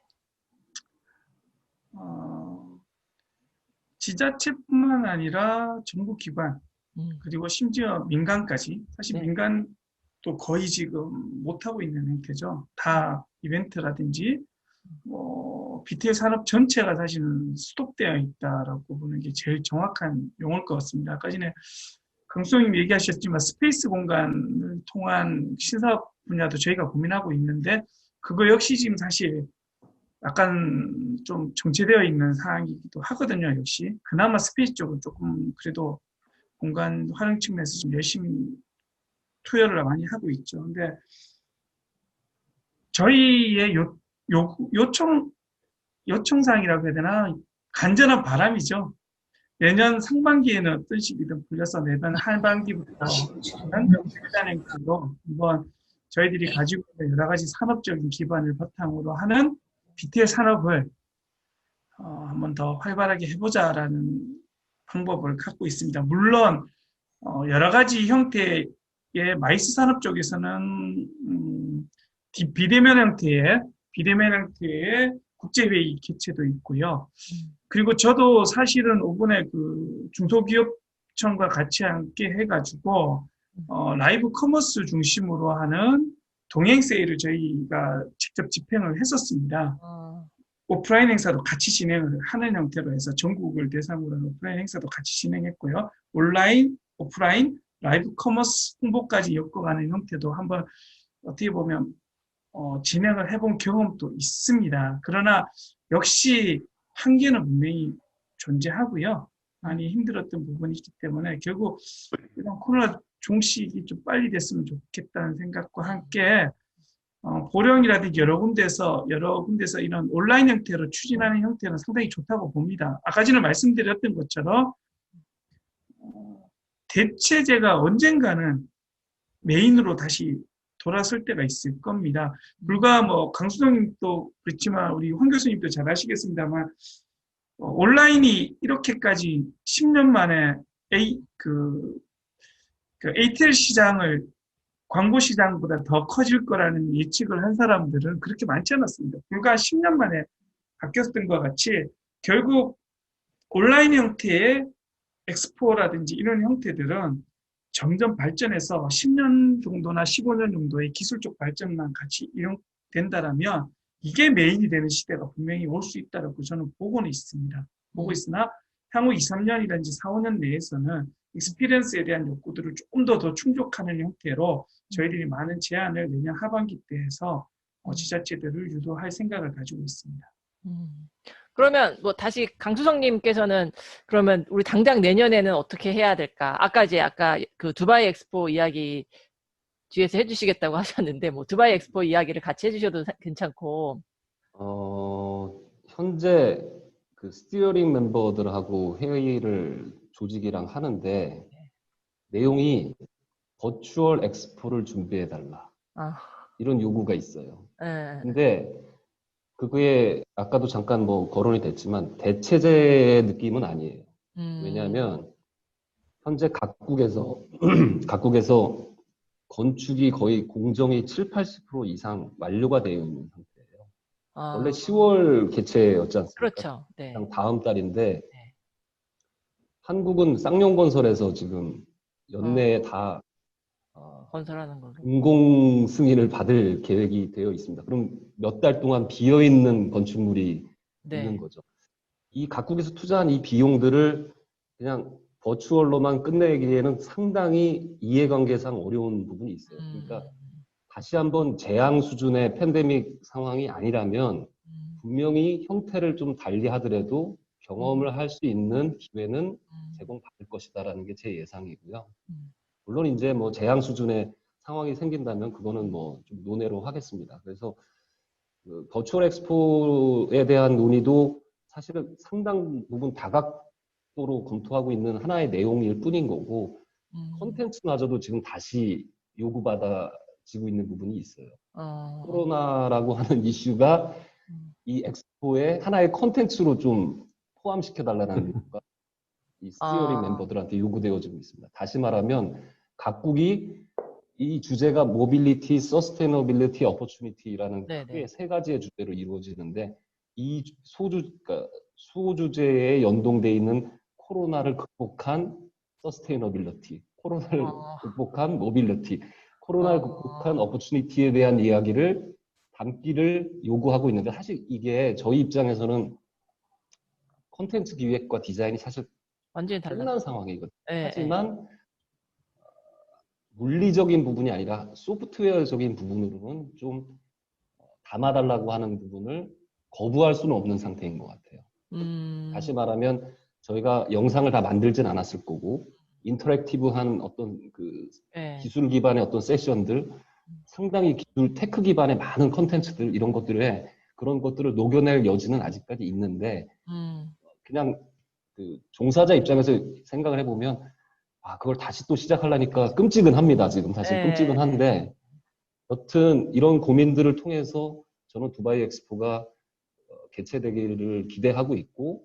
지자체뿐만 아니라 정부 기관 그리고 심지어 민간까지 사실 네. 민간도 거의 지금 못하고 있는 형태죠. 다 이벤트라든지 뭐 BTS 산업 전체가 사실은 스톱되어 있다라고 보는 게 제일 정확한 용어일 것 같습니다. 아까 전에 강수님 얘기하셨지만 스페이스 공간을 통한 신사업 분야도 저희가 고민하고 있는데 그거 역시 지금 사실 약간 좀 정체되어 있는 상황이기도 하거든요. 역시 그나마 스페이스 쪽은 조금 그래도 공간 활용 측면에서 좀 열심히 투여를 많이 하고 있죠. 근데 저희의 요청사항이라고 해야 되나 간절한 바람이죠. 내년 상반기에는 어떤 식이든 불려서 내년 하반기부터는 비대면행태로 한번 저희들이 가지고 있는 여러 가지 산업적인 기반을 바탕으로 하는 BTL 산업을 한번 더 활발하게 해보자라는 방법을 갖고 있습니다. 물론 여러 가지 형태의 마이스 산업 쪽에서는 비대면 형태의 국제회의 개최도 있고요. 그리고 저도 사실은 이번에 그 중소기업청과 같이 함께 해가지고 라이브 커머스 중심으로 하는 동행 세일을 저희가 직접 집행을 했었습니다. 오프라인 행사도 같이 진행을 하는 형태로 해서 전국을 대상으로 하는 오프라인 행사도 같이 진행했고요. 온라인, 오프라인, 라이브 커머스 홍보까지 엮어가는 형태도 한번 어떻게 보면 진행을 해본 경험도 있습니다. 그러나 역시 한계는 분명히 존재하고요. 많이 힘들었던 부분이 있기 때문에 결국 이런 코로나 종식이 좀 빨리 됐으면 좋겠다는 생각과 함께 보령이라든지 여러 군데서 이런 온라인 형태로 추진하는 형태는 상당히 좋다고 봅니다. 아까 전에 말씀드렸던 것처럼 대체제가 언젠가는 메인으로 다시 돌아설 때가 있을 겁니다. 불과 뭐 강수정님도 그렇지만 우리 황 교수님도 잘 아시겠습니다만 온라인이 이렇게까지 10년 만에 ATL 시장을 광고 시장보다 더 커질 거라는 예측을 한 사람들은 그렇게 많지 않았습니다. 불과 10년 만에 바뀌었던 것 같이 결국 온라인 형태의 엑스포라든지 이런 형태들은 점점 발전해서 10년 정도나 15년 정도의 기술적 발전만 같이 이용된다라면 이게 메인이 되는 시대가 분명히 올 수 있다고 저는 보고는 있습니다. 보고 있으나 향후 2, 3년이라든지 4, 5년 내에서는 익스피리언스에 대한 욕구들을 조금 더 충족하는 형태로 저희들이 많은 제안을 내년 하반기 때 해서 지자체들을 유도할 생각을 가지고 있습니다. 그러면 뭐 다시 강수성님께서는 그러면 우리 당장 내년에는 어떻게 해야 될까? 아까 그 두바이 엑스포 이야기 뒤에서 해주시겠다고 하셨는데 뭐 두바이 엑스포 이야기를 같이 해주셔도 괜찮고. 현재 그 스티어링 멤버들하고 회의를 조직이랑 하는데 내용이 버추얼 엑스포를 준비해달라. 이런 요구가 있어요. 근데 그게 아까도 잠깐 뭐 거론이 됐지만 대체제의 느낌은 아니에요. 왜냐하면 현재 각국에서 건축이 거의 공정이 70~80% 이상 완료가 되어 있는 상태예요. 원래 10월 개최였지 않습니까? 그렇죠. 네. 다음 달인데 한국은 쌍용건설에서 지금 연내에 다 건설하는 거고. 공공 승인을 받을 계획이 되어 있습니다. 그럼 몇 달 동안 비어있는 건축물이 있는 거죠. 이 각국에서 투자한 이 비용들을 그냥 버추얼로만 끝내기에는 상당히 이해관계상 어려운 부분이 있어요. 그러니까 다시 한번 재앙 수준의 팬데믹 상황이 아니라면 분명히 형태를 좀 달리 하더라도 경험을 할 수 있는 기회는 제공받을 것이다라는 게 제 예상이고요. 물론 이제 뭐 재앙 수준의 상황이 생긴다면 그거는 뭐 좀 논외로 하겠습니다. 그래서 그 버추얼 엑스포에 대한 논의도 사실은 상당 부분 다각도로 검토하고 있는 하나의 내용일 뿐인 거고 콘텐츠마저도 지금 다시 요구받아지고 있는 부분이 있어요. 코로나라고 하는 이슈가 이 엑스포에 하나의 콘텐츠로 좀 포함시켜달라는 요구가 이 스티어링 멤버들한테 요구되어지고 있습니다. 다시 말하면 각국이 이 주제가 모빌리티, 서스테이너빌리티, 어퍼추니티라는 크게 세 가지의 주제로 이루어지는데 이 소주제에 연동되어 있는 코로나를 극복한 서스테이너빌리티, 코로나를 극복한 모빌리티, 코로나를 극복한 어퍼추니티에 대한 이야기를 담기를 요구하고 있는데 사실 이게 저희 입장에서는 콘텐츠 기획과 디자인이 사실 완전히 끝난 상황이거든요. 네, 하지만 물리적인 부분이 아니라 소프트웨어적인 부분으로는 좀 담아달라고 하는 부분을 거부할 수는 없는 상태인 것 같아요. 다시 말하면 저희가 영상을 다 만들진 않았을 거고 인터랙티브한 어떤 그 기술 기반의 어떤 세션들 상당히 기술 테크 기반의 많은 컨텐츠들 이런 것들에 그런 것들을 녹여낼 여지는 아직까지 있는데 그냥 그 종사자 입장에서 생각을 해보면 그걸 다시 또 시작하려니까 끔찍은 합니다. 지금 사실 끔찍은 한데 여튼 이런 고민들을 통해서 저는 두바이 엑스포가 개최되기를 기대하고 있고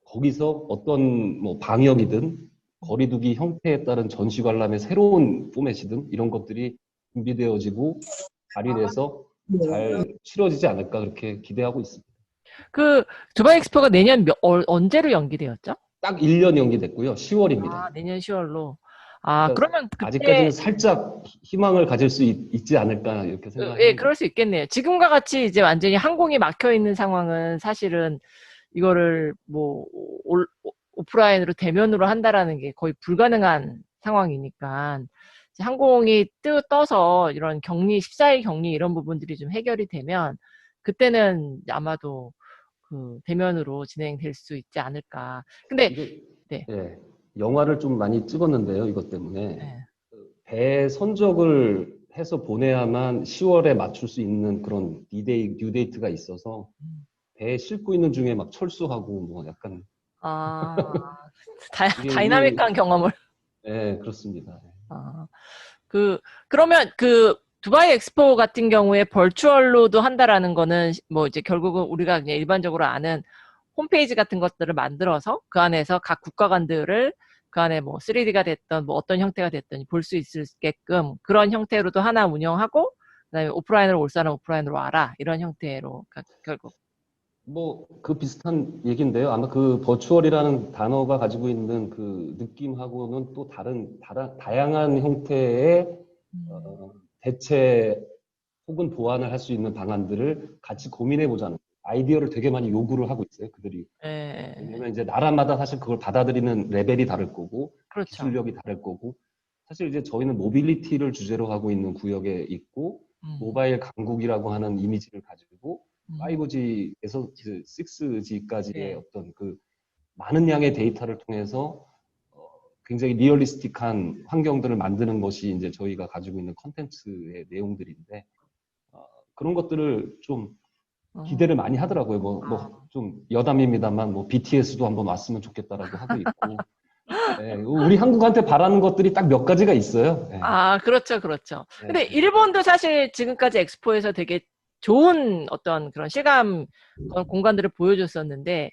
거기서 어떤 뭐 방역이든 거리두기 형태에 따른 전시 관람의 새로운 포맷이든 이런 것들이 준비되어지고 발휘돼서 잘 치러지지 않을까 그렇게 기대하고 있습니다. 그 두바이 엑스포가 내년 언제로 연기되었죠? 딱 1년 연기됐고요. 10월입니다. 내년 10월로. 그러니까 그러면 그때 아직까지는 살짝 희망을 가질 수 있지 않을까 이렇게 예, 생각합니다. 그럴 수 있겠네요. 지금과 같이 이제 완전히 항공이 막혀 있는 상황은 사실은 이거를 뭐 오프라인으로 대면으로 한다라는 게 거의 불가능한 상황이니까 이제 항공이 떠서 이런 격리 14일 격리 이런 부분들이 좀 해결이 되면 그때는 아마도 그 대면으로 진행될 수 있지 않을까. 근데 네. 예, 영화를 좀 많이 찍었는데요. 이것 때문에 네. 배 선적을 해서 보내야만 10월에 맞출 수 있는 그런 듀데이트가 있어서 배에 싣고 있는 중에 막 철수하고 뭐 약간 다이나믹한 경험을. 네, 그렇습니다. 그러면 두바이 엑스포 같은 경우에 벌추얼로도 한다라는 거는 뭐 이제 결국은 우리가 그냥 일반적으로 아는 홈페이지 같은 것들을 만들어서 그 안에서 각 국가관들을 그 안에 뭐 3D가 됐던 뭐 어떤 형태가 됐든 볼 수 있게끔 그런 형태로도 하나 운영하고 그다음에 오프라인으로 올 사람 오프라인으로 와라 이런 형태로 결국 뭐 그 비슷한 얘기인데요. 아마 그 버추얼이라는 단어가 가지고 있는 그 느낌하고는 또 다양한 형태의 대체 혹은 보완을 할 수 있는 방안들을 같이 고민해 보자는 아이디어를 되게 많이 요구를 하고 있어요. 그들이. 왜냐면 이제 나라마다 사실 그걸 받아들이는 레벨이 다를 거고 그렇죠. 기술력이 다를 거고 사실 이제 저희는 모빌리티를 주제로 하고 있는 구역에 있고 모바일 강국이라고 하는 이미지를 가지고 5G에서 6G까지의 어떤 그 많은 양의 데이터를 통해서 굉장히 리얼리스틱한 환경들을 만드는 것이 이제 저희가 가지고 있는 컨텐츠의 내용들인데 그런 것들을 좀 기대를 많이 하더라고요. 뭐 좀 여담입니다만 뭐 BTS도 한번 왔으면 좋겠다라고 하고 있고 네, 우리 한국한테 바라는 것들이 딱 몇 가지가 있어요. 네. 그렇죠, 그렇죠. 근데 일본도 사실 지금까지 엑스포에서 되게 좋은 어떤 그런 실감 공간들을 보여줬었는데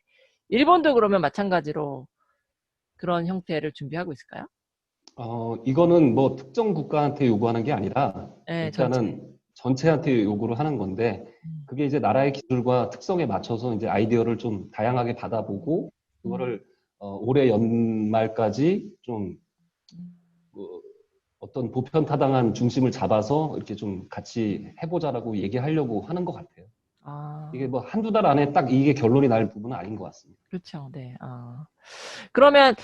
일본도 그러면 마찬가지로 그런 형태를 준비하고 있을까요? 이거는 뭐 특정 국가한테 요구하는 게 아니라 일단은 전체한테 요구를 하는 건데 그게 이제 나라의 기술과 특성에 맞춰서 이제 아이디어를 좀 다양하게 받아보고 그거를 올해 연말까지 좀 어떤 보편타당한 중심을 잡아서 이렇게 좀 같이 해보자라고 얘기하려고 하는 것 같아요. 이게 뭐 한두 달 안에 딱 이게 결론이 날 부분은 아닌 것 같습니다. 그렇죠. 네. 그러면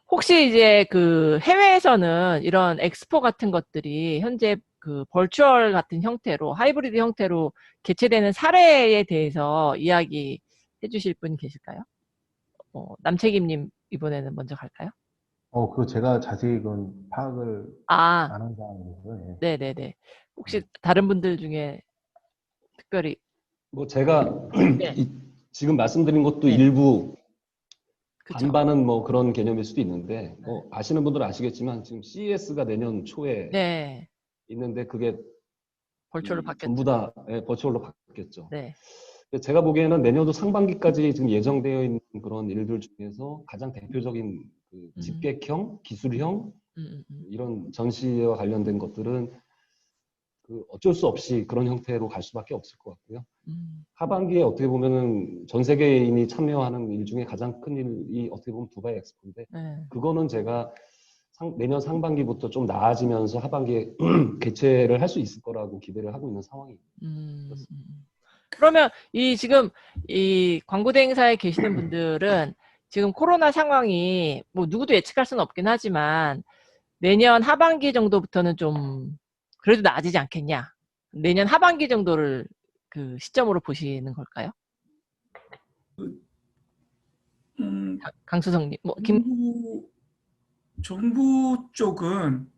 혹시 이제 그 해외에서는 이런 엑스포 같은 것들이 현재 그 벌추얼 같은 형태로 하이브리드 형태로 개최되는 사례에 대해서 이야기해 주실 분 계실까요? 남책임님 이번에는 먼저 갈까요? 그거 제가 자세히 그건 파악을 안 한 상황이고요. 예. 네네네. 혹시 다른 분들 중에 특별히 뭐 제가 네. 지금 말씀드린 것도 네. 일부 그쵸. 반반은 뭐 그런 개념일 수도 있는데 뭐 아시는 분들은 아시겠지만 지금 CES가 내년 초에 있는데 그게 벌초로 바뀌었죠. 전부 다 버추얼로 바뀌었죠. 네. 제가 보기에는 내년도 상반기까지 지금 예정되어 있는 그런 일들 중에서 가장 대표적인 그 집객형, 기술형 이런 전시와 관련된 것들은 그 어쩔 수 없이 그런 형태로 갈 수밖에 없을 것 같고요. 하반기에 어떻게 보면은 전 세계인이 참여하는 일 중에 가장 큰 일이 어떻게 보면 두바이 엑스포인데 그거는 제가 내년 상반기부터 좀 나아지면서 하반기에 개최를 할 수 있을 거라고 기대를 하고 있는 상황입니다. 그러면 지금 이 광고 대행사에 계시는 분들은 지금 코로나 상황이 뭐 누구도 예측할 수는 없긴 하지만 내년 하반기 정도부터는 좀 그래도 나아지지 않겠냐? 내년 하반기 정도를 그 시점으로 보시는 걸까요? 강수성님, 정부 쪽은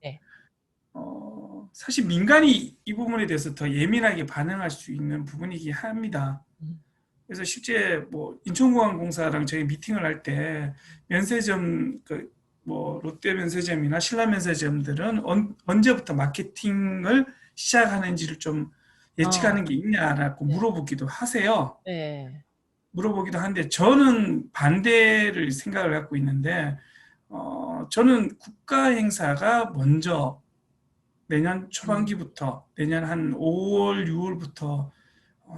사실 민간이 이 부분에 대해서 더 예민하게 반응할 수 있는 부분이긴 합니다. 그래서 실제 뭐 인천공항공사랑 저희 미팅을 할 때 면세점 뭐 롯데 면세점이나 신라 면세점들은 언제부터 마케팅을 시작하는지를 좀 예측하는 게 있냐라고 네. 물어보기도 하세요. 네. 물어보기도 하는데 저는 반대를 생각을 갖고 있는데 저는 국가 행사가 먼저 내년 초반기부터 내년 한 5월, 6월부터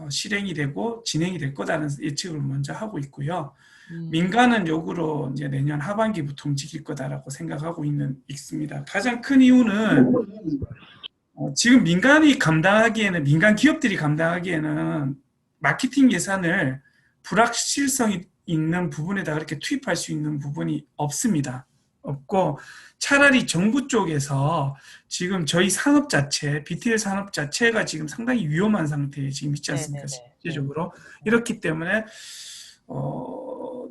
실행이 되고 진행이 될 거다는 예측을 먼저 하고 있고요. 민간은 역으로 이제 내년 하반기부터 움직일 거다라고 생각하고 있습니다. 가장 큰 이유는 지금 민간 기업들이 감당하기에는 마케팅 예산을 불확실성이 있는 부분에다 그렇게 투입할 수 있는 부분이 없습니다. 없고 차라리 정부 쪽에서 지금 저희 산업 자체, BTL 산업 자체가 지금 상당히 위험한 상태에 지금 있지 않습니까? 네네네. 실제적으로. 이렇기 때문에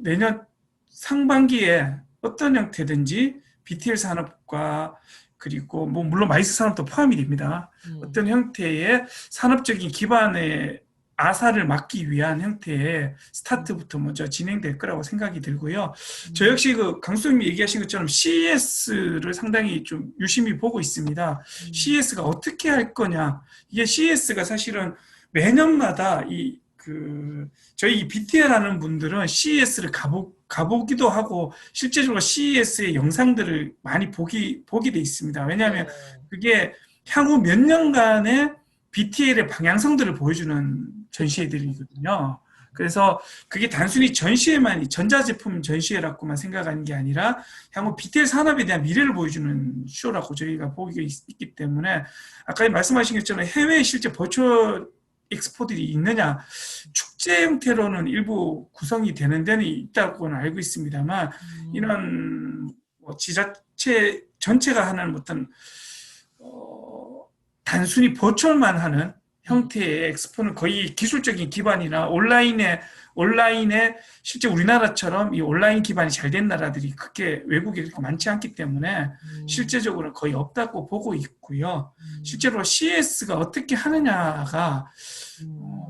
내년 상반기에 어떤 형태든지 BTL 산업과 그리고 뭐 물론 마이스 산업도 포함이 됩니다. 어떤 형태의 산업적인 기반의 아사를 막기 위한 형태의 스타트부터 먼저 진행될 거라고 생각이 들고요. 저 역시 그 강수님이 얘기하신 것처럼 CES를 상당히 좀 유심히 보고 있습니다. CES가 어떻게 할 거냐. 이게 CES가 사실은 매년마다 저희 BTL 하는 분들은 CES를 가보기도 하고 실제적으로 CES의 영상들을 많이 보게 돼 있습니다. 왜냐하면 그게 향후 몇 년간의 BTL의 방향성들을 보여주는 전시회들이거든요. 그래서 그게 단순히 전자제품 전시회라고만 생각하는 게 아니라 향후 BTL 산업에 대한 미래를 보여주는 쇼라고 저희가 보기가 있기 때문에 아까 말씀하신 것처럼 해외에 실제 버추얼 엑스포들이 있느냐, 축제 형태로는 일부 구성이 되는 데는 있다고는 알고 있습니다만 이런 지자체 전체가 하는 어떤 단순히 버추얼만 하는 형태의 엑스포는 거의 기술적인 기반이나 온라인에 실제 우리나라처럼 이 온라인 기반이 잘 된 나라들이 그렇게 외국에 그렇게 많지 않기 때문에 실제적으로는 거의 없다고 보고 있고요. 실제로 CES가 어떻게 하느냐가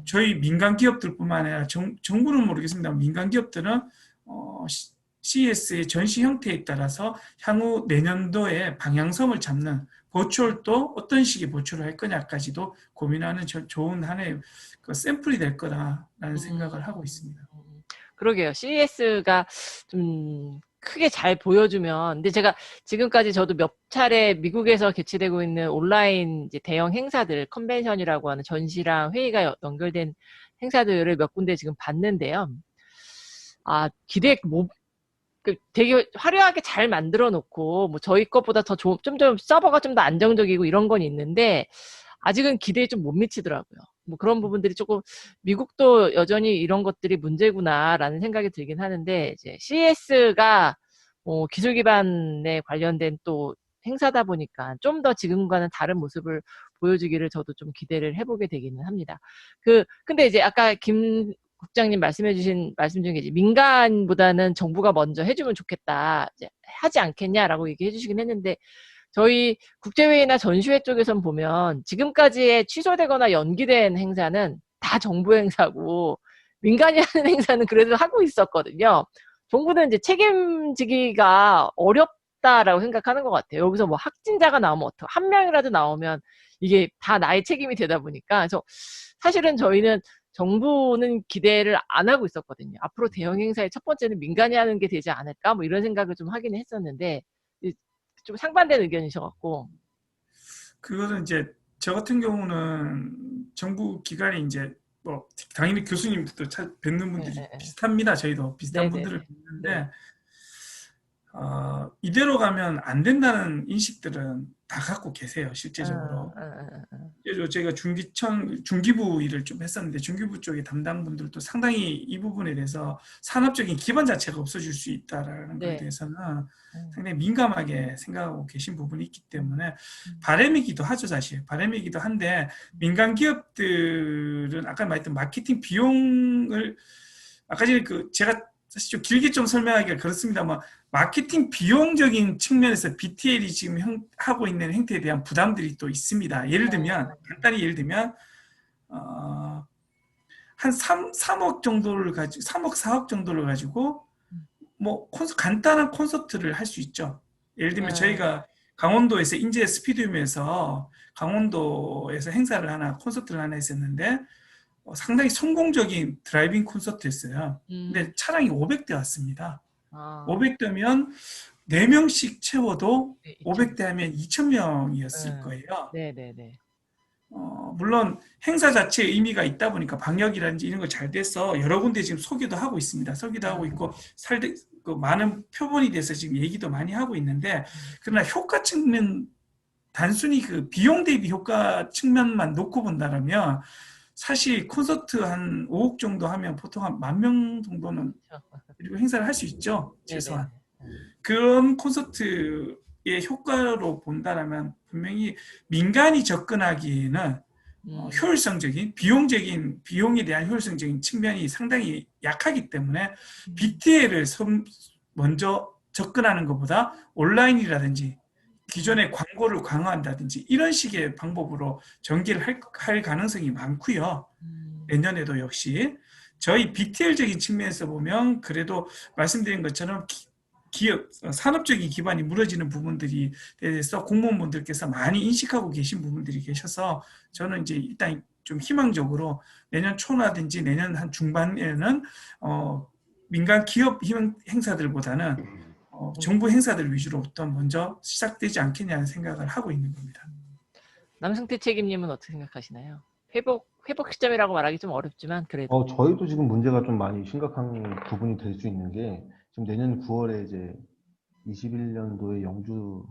저희 민간 기업들뿐만 아니라 정부는 모르겠습니다. 민간 기업들은 CES의 전시 형태에 따라서 향후 내년도에 방향성을 잡는 버추얼도 어떤 식의 버추얼을 할 거냐까지도 고민하는 좋은 하나의 샘플이 될 거다라는 생각을 하고 있습니다. 그러게요. CES가 좀 크게 잘 보여주면, 근데 제가 지금까지 저도 몇 차례 미국에서 개최되고 있는 온라인 이제 대형 행사들, 컨벤션이라고 하는 전시랑 회의가 연결된 행사들을 몇 군데 지금 봤는데요. 되게 화려하게 잘 만들어 놓고, 뭐 저희 것보다 좀 서버가 좀 더 안정적이고 이런 건 있는데, 아직은 기대에 좀 못 미치더라고요. 뭐 그런 부분들이 조금, 미국도 여전히 이런 것들이 문제구나라는 생각이 들긴 하는데, 이제 CES가 기술 기반에 관련된 또 행사다 보니까 좀 더 지금과는 다른 모습을 보여주기를 저도 좀 기대를 해보게 되기는 합니다. 근데 이제 아까 김 국장님 말씀해주신 말씀 중에 이제 민간보다는 정부가 먼저 해주면 좋겠다, 이제 하지 않겠냐라고 얘기해 주시긴 했는데, 저희 국제회의나 전시회 쪽에선 보면 지금까지의 취소되거나 연기된 행사는 다 정부 행사고 민간이 하는 행사는 그래도 하고 있었거든요. 정부는 이제 책임지기가 어렵다라고 생각하는 것 같아요. 여기서 뭐 확진자가 나오면 한 명이라도 나오면 이게 다 나의 책임이 되다 보니까. 그래서 사실은 저희는 정부는 기대를 안 하고 있었거든요. 앞으로 대형 행사의 첫 번째는 민간이 하는 게 되지 않을까? 뭐 이런 생각을 좀 하긴 했었는데, 좀 상반된 의견이셔갖고. 그거는 이제 저 같은 경우는 정부 기관이 이제 뭐 당연히 교수님도 뵙는 분들이 비슷합니다. 저희도 비슷한 분들을 뵙는데 이대로 가면 안 된다는 인식들은 다 갖고 계세요. 실제적으로. 제가 중기부 일을 좀 했었는데 중기부 쪽의 담당 분들도 상당히 이 부분에 대해서 산업적인 기반 자체가 없어질 수 있다라는 것에 대해서는 상당히 민감하게 생각하고 계신 부분이 있기 때문에 바람이기도 하죠. 사실 바람이기도 한데 민간 기업들은 아까 말했던 마케팅 비용을 아까 전에 제가 사실 좀 길게 좀 설명하기가 그렇습니다만 마케팅 비용적인 측면에서 BTL이 지금 하고 있는 행태에 대한 부담들이 또 있습니다. 간단히 예를 들면 한 3억 정도를 가지고 3억 4억 정도를 가지고 뭐 간단한 콘서트를 할 수 있죠. 예를 들면 저희가 강원도에서 인제 스피디움에서 강원도에서 콘서트를 하나 했었는데 상당히 성공적인 드라이빙 콘서트였어요. 근데 차량이 500대 왔습니다. 아, 500대면 4명씩 채워도 네, 500대 하면 2,000명이었을 네. 거예요. 네네네. 물론 행사 자체에 의미가 있다 보니까 방역이라든지 이런 거 잘 돼서 여러 군데 지금 소개도 하고 있습니다. 소개도 하고 있고 많은 표본이 돼서 지금 얘기도 많이 하고 있는데, 그러나 효과 측면, 단순히 그 비용 대비 효과 측면만 놓고 본다면 사실 콘서트 한 5억 정도 하면 보통 한 10,000명 정도는 그리고 행사를 할 수 있죠. 네네. 최소한. 그런 콘서트의 효과로 본다면 분명히 민간이 접근하기에는 효율성적인 비용에 대한 효율성적인 측면이 상당히 약하기 때문에 BTL을 먼저 접근하는 것보다 온라인이라든지 기존의 광고를 강화한다든지 이런 식의 방법으로 전개를 할 가능성이 많고요. 내년에도 역시 저희 BTL적인 측면에서 보면 그래도 말씀드린 것처럼 산업적인 기반이 무너지는 부분들이 대해서 공무원분들께서 많이 인식하고 계신 부분들이 계셔서 저는 이제 일단 좀 희망적으로 내년 초나든지 내년 한 중반에는 민간 기업 행사들보다는 정부 행사들 위주로부터 먼저 시작되지 않겠냐는 생각을 하고 있는 겁니다. 남승태 책임님은 어떻게 생각하시나요? 회복 시점이라고 말하기 좀 어렵지만 그래도. 저희도 지금 문제가 좀 많이 심각한 부분이 될 수 있는 게 지금 내년 9월에 이제 21년도에 영주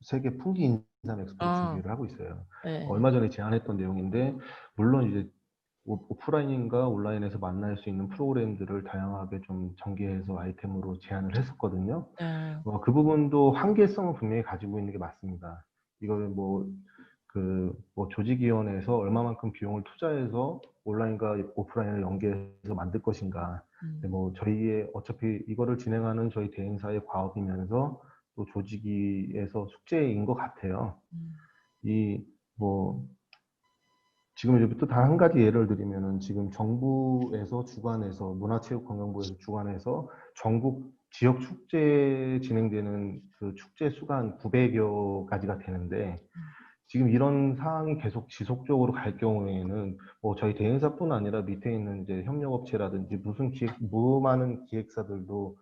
세계 풍기 인삼 엑스포 준비를 하고 있어요. 네. 얼마 전에 제안했던 내용인데 물론 이제 오프라인인가 온라인에서 만날 수 있는 프로그램들을 다양하게 좀 전개해서 아이템으로 제안을 했었거든요. 그 부분도 한계성을 분명히 가지고 있는 게 맞습니다. 이거를 조직위원회에서 얼마만큼 비용을 투자해서 온라인과 오프라인을 연계해서 만들 것인가. 저희의 어차피 이거를 진행하는 저희 대행사의 과업이면서 또 조직위에서 숙제인 것 같아요. 지금 이제 또 다른 한 가지 예를 들면은 지금 정부에서 주관해서 문화체육관광부에서 주관해서 전국 지역 축제 진행되는 그 축제 수가 한 900여 가지가 되는데 지금 이런 상황이 계속 지속적으로 갈 경우에는 저희 대행사뿐 아니라 밑에 있는 이제 협력업체라든지 많은 기획사들도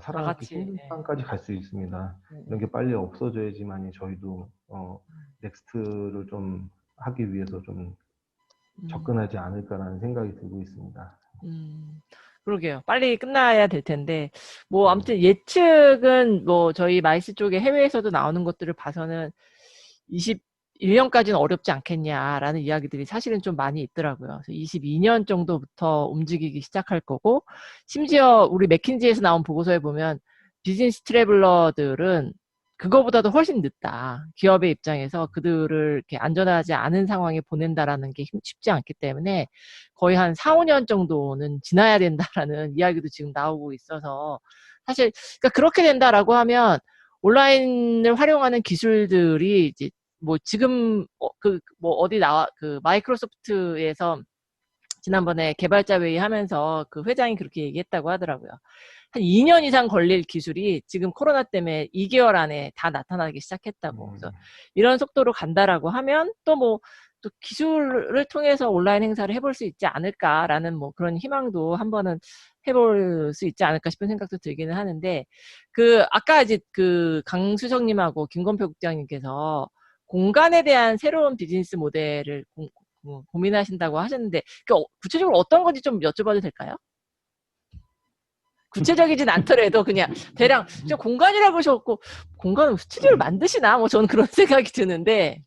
살아남기 힘든 상황까지 갈 수 있습니다. 이런 게 빨리 없어져야지만이 저희도 넥스트를 좀 하기 위해서 좀 접근하지 않을까라는 생각이 들고 있습니다. 그러게요. 빨리 끝나야 될 텐데 아무튼 예측은 저희 마이스 쪽에 해외에서도 나오는 것들을 봐서는 21년까지는 어렵지 않겠냐라는 이야기들이 사실은 좀 많이 있더라고요. 그래서 22년 정도부터 움직이기 시작할 거고, 심지어 우리 맥킨지에서 나온 보고서에 보면 비즈니스 트래블러들은 그거보다도 훨씬 늦다. 기업의 입장에서 그들을 이렇게 안전하지 않은 상황에 보낸다라는 게 쉽지 않기 때문에 거의 한 4, 5년 정도는 지나야 된다라는 이야기도 지금 나오고 있어서 사실 그러니까 그렇게 된다라고 하면 온라인을 활용하는 기술들이 이제 지금 마이크로소프트에서 지난번에 개발자 회의 하면서 그 회장이 그렇게 얘기했다고 하더라고요. 한 2년 이상 걸릴 기술이 지금 코로나 때문에 2개월 안에 다 나타나기 시작했다고. 그래서 이런 속도로 간다라고 하면 또 기술을 통해서 온라인 행사를 해볼 수 있지 않을까라는 그런 희망도 한번은 해볼 수 있지 않을까 싶은 생각도 들기는 하는데, 아까 이제 강수정님하고 김건표 국장님께서 공간에 대한 새로운 비즈니스 모델을 고민하신다고 하셨는데, 구체적으로 어떤 건지 좀 여쭤봐도 될까요? 구체적이진 않더라도 그냥 대략 좀 공간이라고 하셨고, 공간은 스튜디오를 만드시나? 저는 그런 생각이 드는데.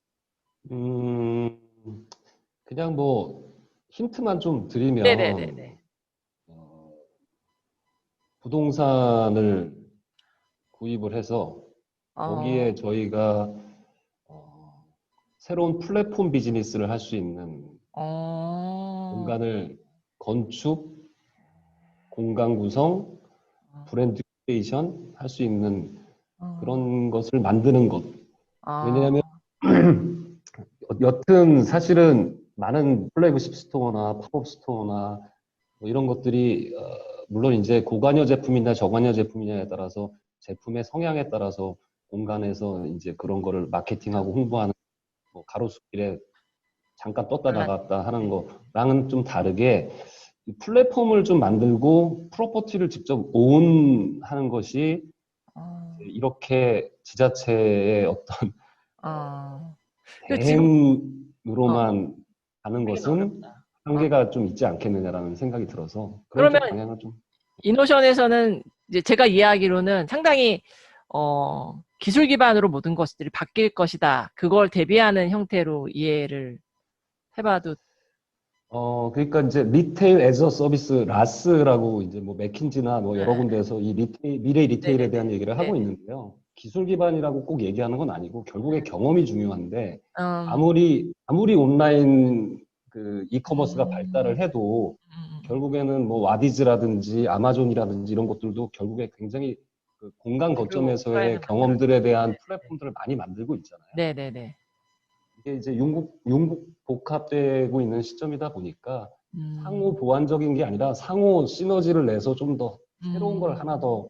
그냥 힌트만 좀 드리면 네네네네. 부동산을 구입을 해서 거기에 저희가 새로운 플랫폼 비즈니스를 할 수 있는 공간을 건축, 공간 구성, 브랜드 크리에이션 할 수 있는 그런 것을 만드는 것. 왜냐하면 여튼 사실은 많은 플래그십 스토어나 팝업 스토어나 뭐 이런 것들이 물론 이제 고관여 제품이나 저관여 제품이냐에 따라서 제품의 성향에 따라서 공간에서 이제 그런 거를 마케팅하고 홍보하는 뭐 가로수길에 잠깐 떴다 나갔다 하는 거랑은 좀 다르게 이 플랫폼을 좀 만들고 프로퍼티를 직접 오운하는 것이 이렇게 지자체의 어떤 근데 지금 대행으로만 가는 하긴 것은 어렵다. 한계가 좀 있지 않겠느냐라는 생각이 들어서 그런 쪽 그러면 방향은 좀 이노션에서는 이제 제가 이해하기로는 상당히 기술 기반으로 모든 것들이 바뀔 것이다. 그걸 대비하는 형태로 이해를 해봐도 그러니까 이제 리테일 애저 서비스 라스라고 이제 뭐 맥킨지나 뭐 여러 네. 군데에서 이 미래 리테일에 네네네. 대한 얘기를 하고 네네. 있는데요. 기술 기반이라고 꼭 얘기하는 건 아니고 결국에 경험이 중요한데 음, 아무리 온라인 그 이커머스가 발달을 해도 음. 결국에는 뭐 와디즈라든지 아마존이라든지 이런 것들도 결국에 굉장히 그 공간 결국 거점에서의 오프라인을 경험들에 대한 네. 플랫폼들을 많이 만들고 있잖아요. 네네네. 이게 이제 융복합되고 있는 시점이다 보니까 상호 음, 보완적인 게 아니라 상호 시너지를 내서 좀 더 새로운 걸 하나 더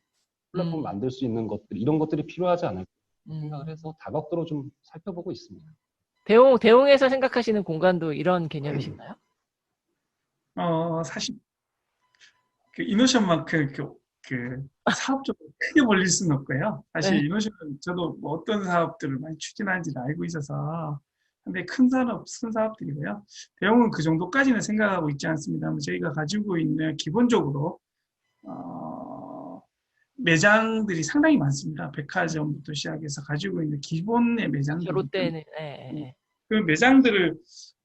플랫폼 음, 만들 수 있는 것들 이런 것들이 필요하지 않을까 생각을 음. 해서 다각도로 좀 살펴보고 있습니다. 대웅에서 생각하시는 공간도 이런 개념이신가요? 사실 그 이노션만큼 사업적으로 크게 벌릴 수는 없고요. 네. 사실 이노션은 저도 뭐 어떤 사업들을 많이 추진하는지를 알고 있어서 근데 큰 사업들이고요. 대형은 그 정도까지는 생각하고 있지 않습니다만 저희가 가지고 있는 기본적으로 어, 매장들이 상당히 많습니다. 백화점부터 시작해서 가지고 있는 기본의 그렇죠. 매장들이 있기 롯데는 때문에 그 매장들을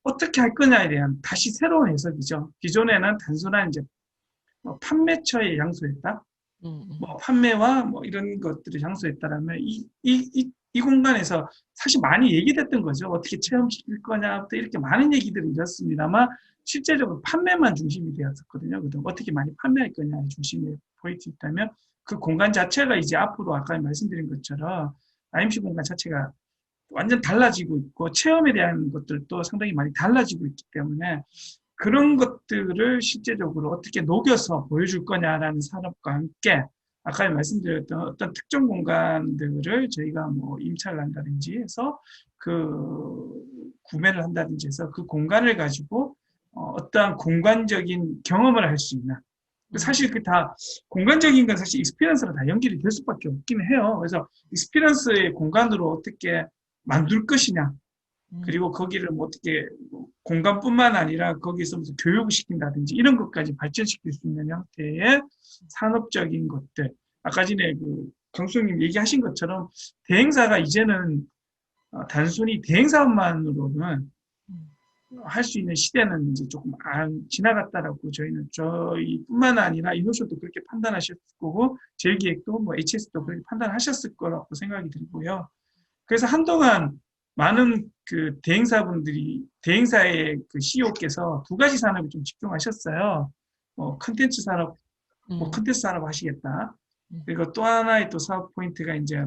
어떻게 할 거냐에 대한 다시 새로운 해석이죠. 기존에는 단순한 이제 뭐 판매처에 양수했다. 뭐 판매와 뭐 이런 것들을 장소했다라면 이 공간에서 사실 많이 얘기됐던 거죠. 어떻게 체험시킬 거냐부터 이렇게 많은 얘기들이 있었습니다만 실제적으로 판매만 중심이 되었었거든요. 그동안 어떻게 많이 판매할 거냐에 중심이 포인트 있다면 그 공간 자체가 이제 앞으로 아까 말씀드린 것처럼 IMC 공간 자체가 완전 달라지고 있고 체험에 대한 것들도 상당히 많이 달라지고 있기 때문에 그런 것들을 실제적으로 어떻게 녹여서 보여줄 거냐라는 산업과 함께 아까 말씀드렸던 어떤 특정 공간들을 저희가 뭐 임차를 한다든지 해서 그 구매를 한다든지 해서 그 공간을 가지고 어떠한 공간적인 경험을 할 수 있는 사실 그 다 공간적인 건 사실 익스피리언스랑 다 연결이 될 수밖에 없긴 해요. 그래서 익스피리언스의 공간으로 어떻게 만들 것이냐 그리고 거기를 뭐 어떻게 공간뿐만 아니라 거기서 무슨 교육을 시킨다든지 이런 것까지 발전시킬 수 있는 형태의 산업적인 것들. 아까 전에 그 강수님 얘기하신 것처럼 대행사가 이제는 단순히 대행사업만으로는 할 수 있는 시대는 이제 조금 지나갔다라고 저희뿐만 아니라 이노션도 그렇게 판단하셨을 거고 제일기획도 뭐 HS도 그렇게 판단하셨을 거라고 생각이 들고요. 그래서 한동안 많은 그 대행사의 그 CEO께서 두 가지 산업에 좀 집중하셨어요. 컨텐츠 산업, 뭐 컨텐츠 산업 하시겠다. 그리고 또 하나의 또 사업 포인트가 이제,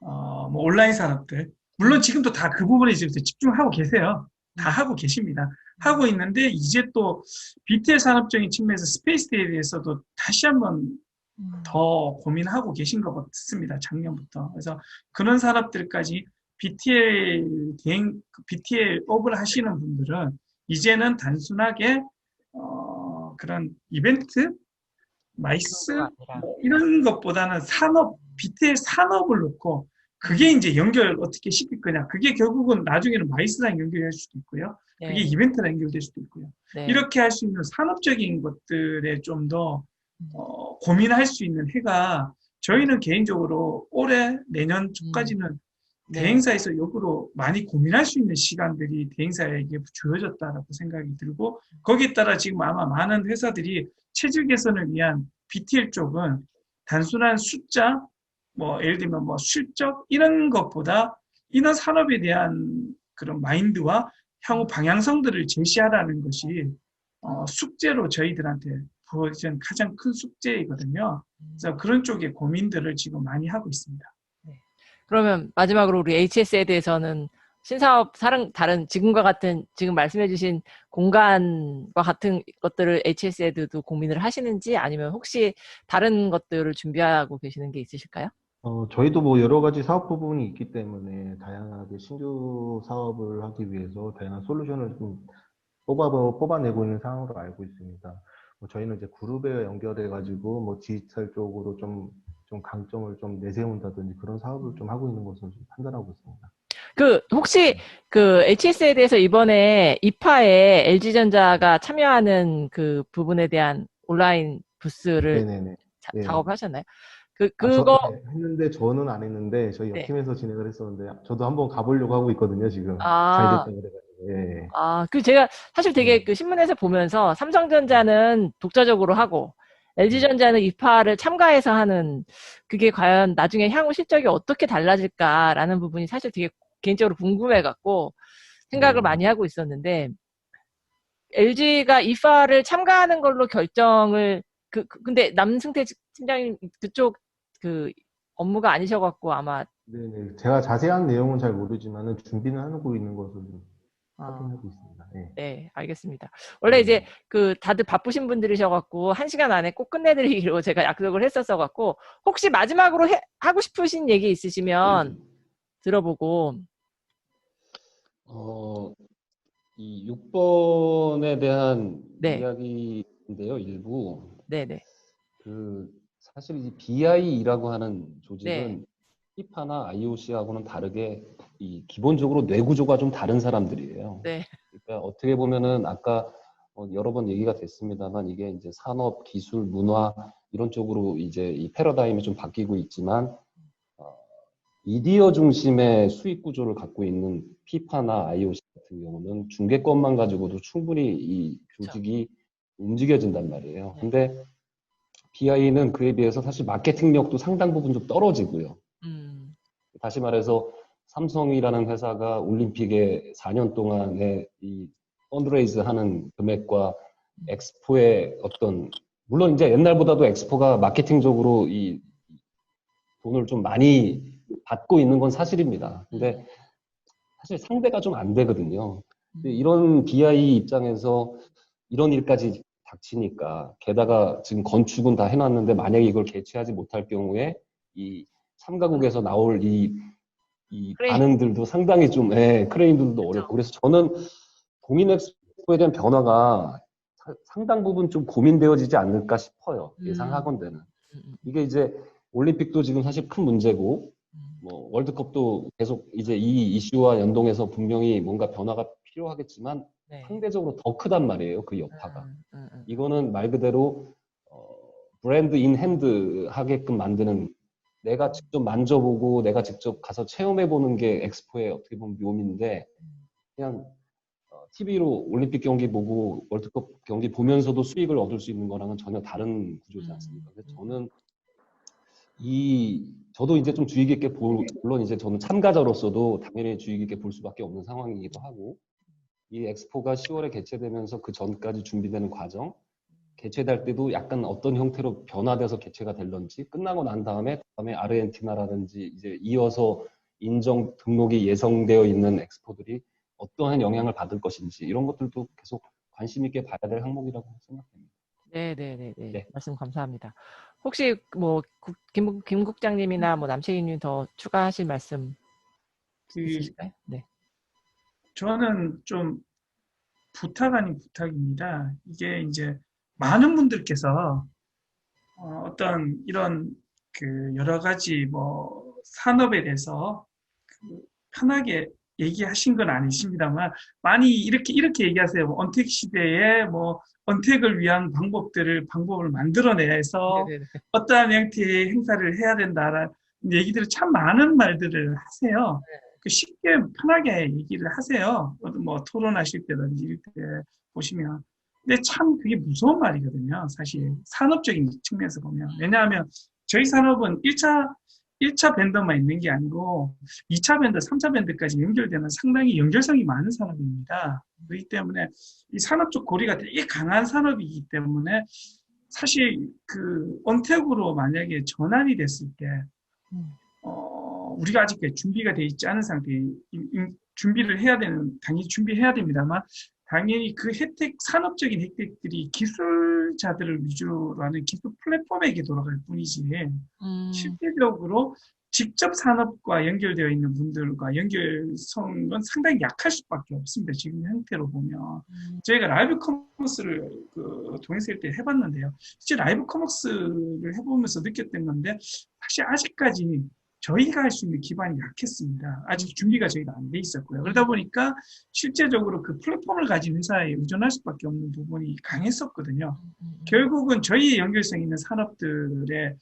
뭐 온라인 산업들. 물론 지금도 다 그 부분에 지금 집중하고 계세요. 다 하고 계십니다. 하고 있는데 이제 또 BTL 산업적인 측면에서 스페이스에 대해서도 다시 한번 더 고민하고 계신 것 같습니다. 작년부터. 그래서 그런 산업들까지 BTL 업을 하시는 분들은 이제는 단순하게 그런 이벤트, 마이스 뭐 이런 것보다는 BTL 산업을 놓고 그게 이제 연결 어떻게 시킬 거냐. 그게 결국은 나중에는 마이스랑 연결될 수도 있고요. 그게 이벤트랑 연결될 수도 있고요. 이렇게 할 수 있는 산업적인 것들에 좀 더 고민할 수 있는 해가 저희는 개인적으로 올해 내년 초까지는 대행사에서 역으로 많이 고민할 수 있는 시간들이 대행사에게 주어졌다라고 생각이 들고 거기에 따라 지금 아마 많은 회사들이 체질 개선을 위한 BTL 쪽은 단순한 숫자, 뭐 예를 들면 뭐 실적 이런 것보다 이런 산업에 대한 그런 마인드와 향후 방향성들을 제시하라는 것이 숙제로 저희들한테 부어진 가장 큰 숙제이거든요. 그래서 그런 쪽의 고민들을 지금 많이 하고 있습니다. 그러면 마지막으로 우리 HS에 대해서는 신사업 다른 지금과 같은 지금 말씀해주신 공간과 같은 것들을 HS에도 고민을 하시는지 아니면 혹시 다른 것들을 준비하고 계시는 게 있으실까요? 저희도 뭐 여러 가지 사업 부분이 있기 때문에 다양하게 신규 사업을 하기 위해서 다양한 솔루션을 좀 뽑아내고 있는 상황으로 알고 있습니다. 뭐 저희는 이제 그룹에 연결해가지고 뭐 디지털 쪽으로 좀 강점을 좀 내세운다든지 그런 사업을 좀 하고 있는 것으로 좀 판단하고 있습니다. 혹시 HS에 대해서 이번에 이파에 LG전자가 참여하는 그 부분에 대한 온라인 부스를 네네네. 네. 작업을 하셨나요? 네, 했는데 저는 안 했는데 저희 네. 옆팀에서 진행을 했었는데 저도 한번 가보려고 하고 있거든요, 지금. 잘 됐다 그래가지고. 예. 제가 사실 되게 그 신문에서 보면서 삼성전자는 독자적으로 하고 LG전자는 이파를 참가해서 하는 그게 과연 나중에 향후 실적이 어떻게 달라질까라는 부분이 사실 되게 개인적으로 궁금해갖고 생각을 많이 하고 있었는데 LG가 이파를 참가하는 걸로 결정을 근데 남승태 팀장님 그쪽 그 업무가 아니셔갖고 아마 네네. 제가 자세한 내용은 잘 모르지만은 준비는 하고 있는 것으로 좀 확인하고 있습니다. 네. 네, 알겠습니다. 원래 이제 다들 바쁘신 분들이셔갖고 1시간 안에 꼭 끝내드리기로 제가 약속을 했었어갖고 혹시 마지막으로 하고 싶으신 얘기 있으시면 들어보고. 이 6번에 대한 네. 이야기인데요, 일부. 네네. 사실 이 BI라고 하는 조직은 네. 히파나 IOC하고는 다르게 기본적으로 뇌구조가 좀 다른 사람들이에요. 네. 그러니까 어떻게 보면은 아까 여러 번 얘기가 됐습니다만 이게 이제 산업, 기술, 문화 이런 쪽으로 이제 이 패러다임이 좀 바뀌고 있지만 미디어 중심의 수익 구조를 갖고 있는 피파나 IOC 같은 경우는 중개권만 가지고도 충분히 이 조직이 움직여진단 말이에요. 네. 근데 BI는 그에 비해서 사실 마케팅력도 상당 부분 좀 떨어지고요. 다시 말해서 삼성이라는 회사가 올림픽에 4년 동안에 이 펀드레이즈 하는 금액과 엑스포의 물론 이제 옛날보다도 엑스포가 마케팅적으로 이 돈을 좀 많이 받고 있는 건 사실입니다. 근데 사실 상대가 좀 안 되거든요. 근데 이런 BI 입장에서 이런 일까지 닥치니까 게다가 지금 건축은 다 해놨는데 만약에 이걸 개최하지 못할 경우에 이 3가국에서 나올 이 반응들도 상당히 좀 크레인들도 어렵고 그래서 저는 공인 엑스포에 대한 변화가 상당 부분 좀 고민되어지지 않을까 싶어요. 예상하건대는. 이게 이제 올림픽도 지금 사실 큰 문제고 뭐 월드컵도 계속 이제 이 이슈와 연동해서 분명히 뭔가 변화가 필요하겠지만 상대적으로 더 크단 말이에요. 그 여파가. 이거는 말 그대로 브랜드 인 핸드 하게끔 만드는 내가 직접 만져보고 내가 직접 가서 체험해보는 게 엑스포의 어떻게 보면 묘미인데 그냥 TV로 올림픽 경기 보고 월드컵 경기 보면서도 수익을 얻을 수 있는 거랑은 전혀 다른 구조지 않습니까? 그래서 저는 저도 이제 좀 주의 깊게 물론 이제 저는 참가자로서도 당연히 주의 깊게 볼 수밖에 없는 상황이기도 하고 이 엑스포가 10월에 개최되면서 그 전까지 준비되는 과정 개최될 때도 약간 어떤 형태로 변화돼서 개최가 될런지 끝나고 난 다음에 아르헨티나라든지 이제 이어서 인정 등록이 예정되어 있는 엑스포들이 어떠한 영향을 받을 것인지 이런 것들도 계속 관심 있게 봐야 될 항목이라고 생각합니다. 네네네. 네. 말씀 감사합니다. 혹시 뭐 김 국장님이나 뭐 남채희님 더 추가하실 말씀 있으실까요? 네. 저는 좀 부탁 아닌 부탁입니다. 이게 이제 많은 분들께서 어떤 이런 여러 가지 뭐 산업에 대해서 편하게 얘기하신 건 아니십니다만 많이 이렇게 얘기하세요. 언택 시대에 뭐 언택을 위한 방법을 만들어내서 네네네. 어떠한 형태의 행사를 해야 된다라는 얘기들을 참 많은 말들을 하세요. 쉽게 편하게 얘기를 하세요. 뭐 토론하실 때든지 이럴 때 보시면. 근데 참 그게 무서운 말이거든요. 사실 산업적인 측면에서 보면. 왜냐하면 저희 산업은 1차 밴더만 있는 게 아니고 2차 밴더, 3차 밴더까지 연결되는 상당히 연결성이 많은 산업입니다. 그렇기 때문에 이 산업적 고리가 되게 강한 산업이기 때문에 사실 언택으로 만약에 전환이 됐을 때 우리가 아직까지 준비가 되어 있지 않은 상태에 준비를 해야 당연히 준비해야 됩니다만, 당연히 그 산업적인 혜택들이 기술자들을 위주로 하는 기술 플랫폼에게 돌아갈 뿐이지, 실질적으로 직접 산업과 연결되어 있는 분들과 연결성은 상당히 약할 수밖에 없습니다. 지금 형태로 보면. 저희가 라이브 커머스를 동행사 때 해봤는데요. 실제 라이브 커머스를 해보면서 느꼈던 건데, 사실 아직까지 저희가 할 수 있는 기반이 약했습니다. 아직 준비가 저희가 안 돼 있었고요. 그러다 보니까 실제적으로 그 플랫폼을 가진 회사에 의존할 수밖에 없는 부분이 강했었거든요. 결국은 저희의 연결성 있는 산업들의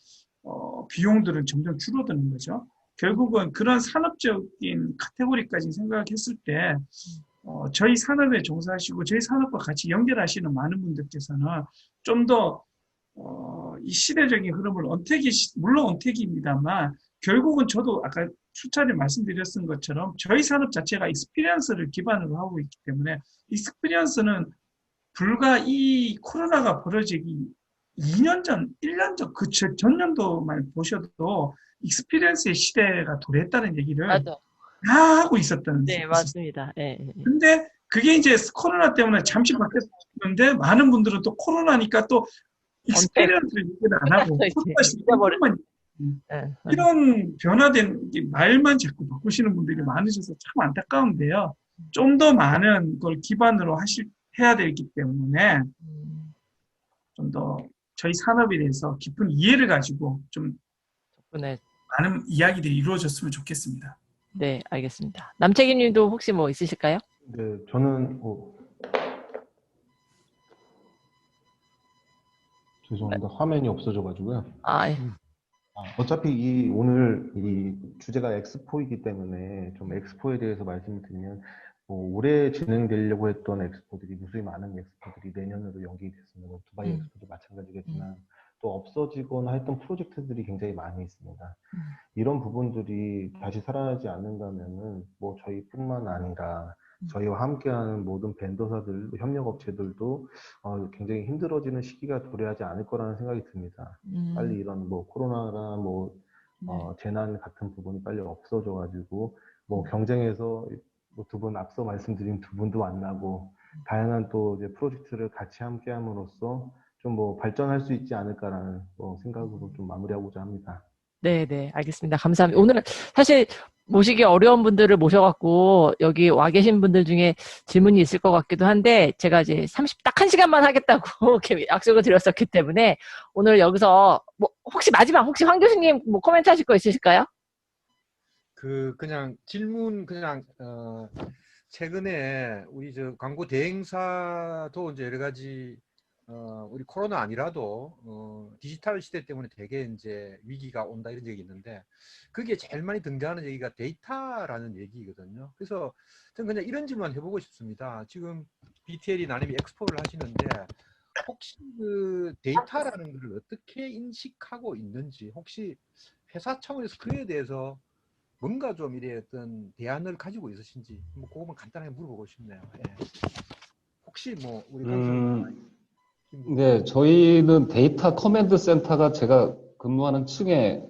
비용들은 점점 줄어드는 거죠. 결국은 그런 산업적인 카테고리까지 생각했을 때 저희 산업에 종사하시고 저희 산업과 같이 연결하시는 많은 분들께서는 좀 더 이 시대적인 흐름을 물론 언택입니다만, 결국은 저도 아까 수차례 말씀드렸던 것처럼 저희 산업 자체가 익스피리언스를 기반으로 하고 있기 때문에, 익스피리언스는 불과 이 코로나가 벌어지기 2년 전, 1년 전, 그 전년도만 보셔도 익스피리언스의 시대가 도래했다는 얘기를 맞아. 다 하고 있었던. 네, 맞습니다. 예. 근데 그게 이제 코로나 때문에 잠시 바뀌었는데, 많은 분들은 또 코로나니까 또 익스피리언스를 얘기를 안 하고 코로나 이런 변화된 말만 자꾸 바꾸시는 분들이 많으셔서 참 안타까운데요. 좀 더 많은 걸 기반으로 해야 되기 때문에 좀 더 저희 산업에 대해서 깊은 이해를 가지고 좀 덕분에 많은 이야기들이 이루어졌으면 좋겠습니다. 네, 알겠습니다. 남책임님도 혹시 뭐 있으실까요? 네, 저는 죄송합니다. 화면이 없어져가지고요. 예. 어차피 오늘 이 주제가 엑스포이기 때문에 좀 엑스포에 대해서 말씀을 드리면, 올해 진행되려고 했던 엑스포들이, 무수히 많은 엑스포들이 내년으로 연기됐습니다. 두바이 엑스포도 마찬가지겠지만 또 없어지거나 했던 프로젝트들이 굉장히 많이 있습니다. 이런 부분들이 다시 살아나지 않는다면은 저희뿐만 아니라 저희와 함께하는 모든 벤더사들, 협력업체들도 굉장히 힘들어지는 시기가 도래하지 않을 거라는 생각이 듭니다. 빨리 이런 코로나나 재난 같은 부분이 빨리 없어져가지고 경쟁에서 두 분 앞서 말씀드린 두 분도 만나고 다양한 또 이제 프로젝트를 같이 함께함으로써 좀 발전할 수 있지 않을까라는 생각으로 좀 마무리하고자 합니다. 네, 알겠습니다. 감사합니다. 오늘은 사실 모시기 어려운 분들을 모셔갖고 여기 와 계신 분들 중에 질문이 있을 것 같기도 한데, 제가 이제 딱 1시간만 하겠다고 이렇게 약속을 드렸었기 때문에 오늘 여기서 혹시 황 교수님 코멘트 하실 거 있으실까요? 그냥 질문, 최근에 우리 광고 대행사도 이제 여러 가지 우리 코로나 아니라도 디지털 시대 때문에 되게 이제 위기가 온다 이런 얘기 있는데, 그게 제일 많이 등장하는 얘기가 데이터라는 얘기거든요. 그래서 저는 그냥 이런 질문 해보고 싶습니다. 지금 BTL이 나름이 엑스포를 하시는데, 혹시 그 데이터라는 것을 어떻게 인식하고 있는지, 혹시 회사 차원에서 그에 대해서 뭔가 좀 이래 어떤 대안을 가지고 있으신지, 그거만 간단하게 물어보고 싶네요. 예. 혹시 우리 네, 저희는 데이터 커맨드 센터가 제가 근무하는 층에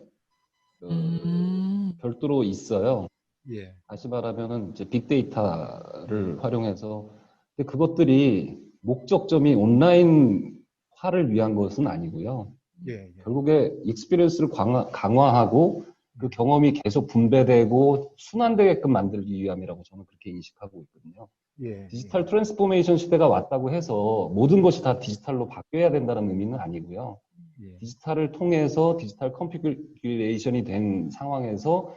별도로 있어요. 예. 다시 말하면은 이제 빅데이터를 활용해서, 근데 그것들이 목적점이 온라인화를 위한 것은 아니고요. 예. 결국에 익스피리언스를 강화하고 그 경험이 계속 분배되고 순환되게끔 만들기 위함이라고 저는 그렇게 인식하고 있거든요. 예. 디지털 트랜스포메이션 시대가 왔다고 해서 모든 것이 다 디지털로 바뀌어야 된다는 의미는 아니고요. 예. 디지털을 통해서 디지털 컨피규레이션이 된 상황에서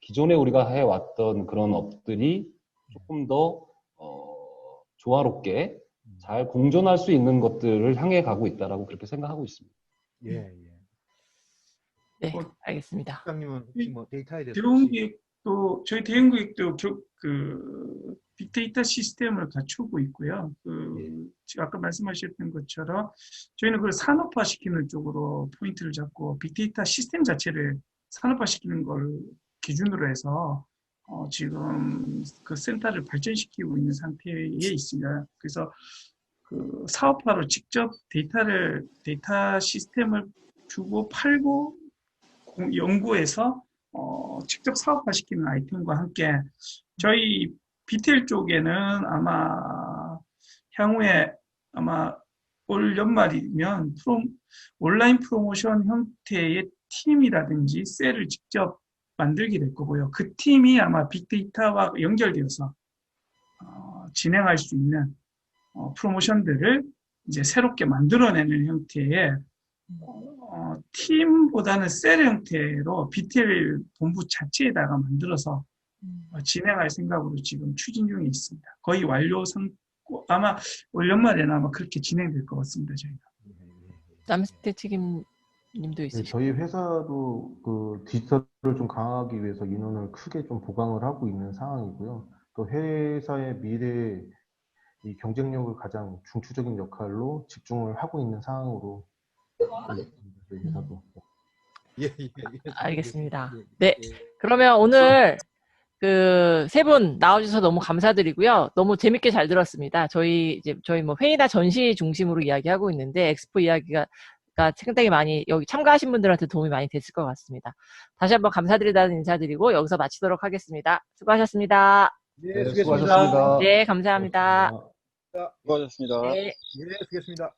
기존에 우리가 해왔던 그런 업들이 조금 더 조화롭게 잘 공존할 수 있는 것들을 향해 가고 있다라고 그렇게 생각하고 있습니다. 예. 네, 알겠습니다. 부장님은 혹시 데이터에 대해서 저희 대응기획도 빅데이터 시스템을 갖추고 있고요. 아까 말씀하셨던 것처럼 저희는 그걸 산업화시키는 쪽으로 포인트를 잡고, 빅데이터 시스템 자체를 산업화시키는 걸 기준으로 해서 지금 그 센터를 발전시키고 있는 상태에 있습니다. 그래서 그 사업화로 직접 데이터 시스템을 주고 팔고 연구해서 직접 사업화시키는 아이템과 함께 저희 BTL 쪽에는 아마 향후에 아마 올 연말이면 온라인 프로모션 형태의 팀이라든지 셀을 직접 만들게 될 거고요. 그 팀이 아마 빅데이터와 연결되어서 진행할 수 있는 프로모션들을 이제 새롭게 만들어내는 형태의 팀보다는 셀 형태로 BTL 본부 자체에다가 만들어서 진행할 생각으로 지금 추진 중에 있습니다. 거의 아마 올 연말에는 아마 그렇게 진행될 것 같습니다. 저희가. 남승태 책임님도 네, 있으시죠? 저희 회사도 그 디지털을 좀 강화하기 위해서 인원을 크게 좀 보강을 하고 있는 상황이고요. 또 회사의 미래 이 경쟁력을 가장 중추적인 역할로 집중을 하고 있는 상황으로 저희 회사도. 예, 예, 예. 알겠습니다. 예, 예, 네. 예. 그러면 오늘 그 세 분 나와주셔서 너무 감사드리고요. 너무 재밌게 잘 들었습니다. 저희 뭐 회의나 전시 중심으로 이야기하고 있는데 엑스포 이야기가 상당히 많이 여기 참가하신 분들한테 도움이 많이 됐을 것 같습니다. 다시 한번 감사드리다는 인사드리고 여기서 마치도록 하겠습니다. 수고하셨습니다. 네, 네, 수고했습니다. 수고하셨습니다. 네, 감사합니다. 고맙습니다. 수고하셨습니다. 네. 예, 수고했습니다.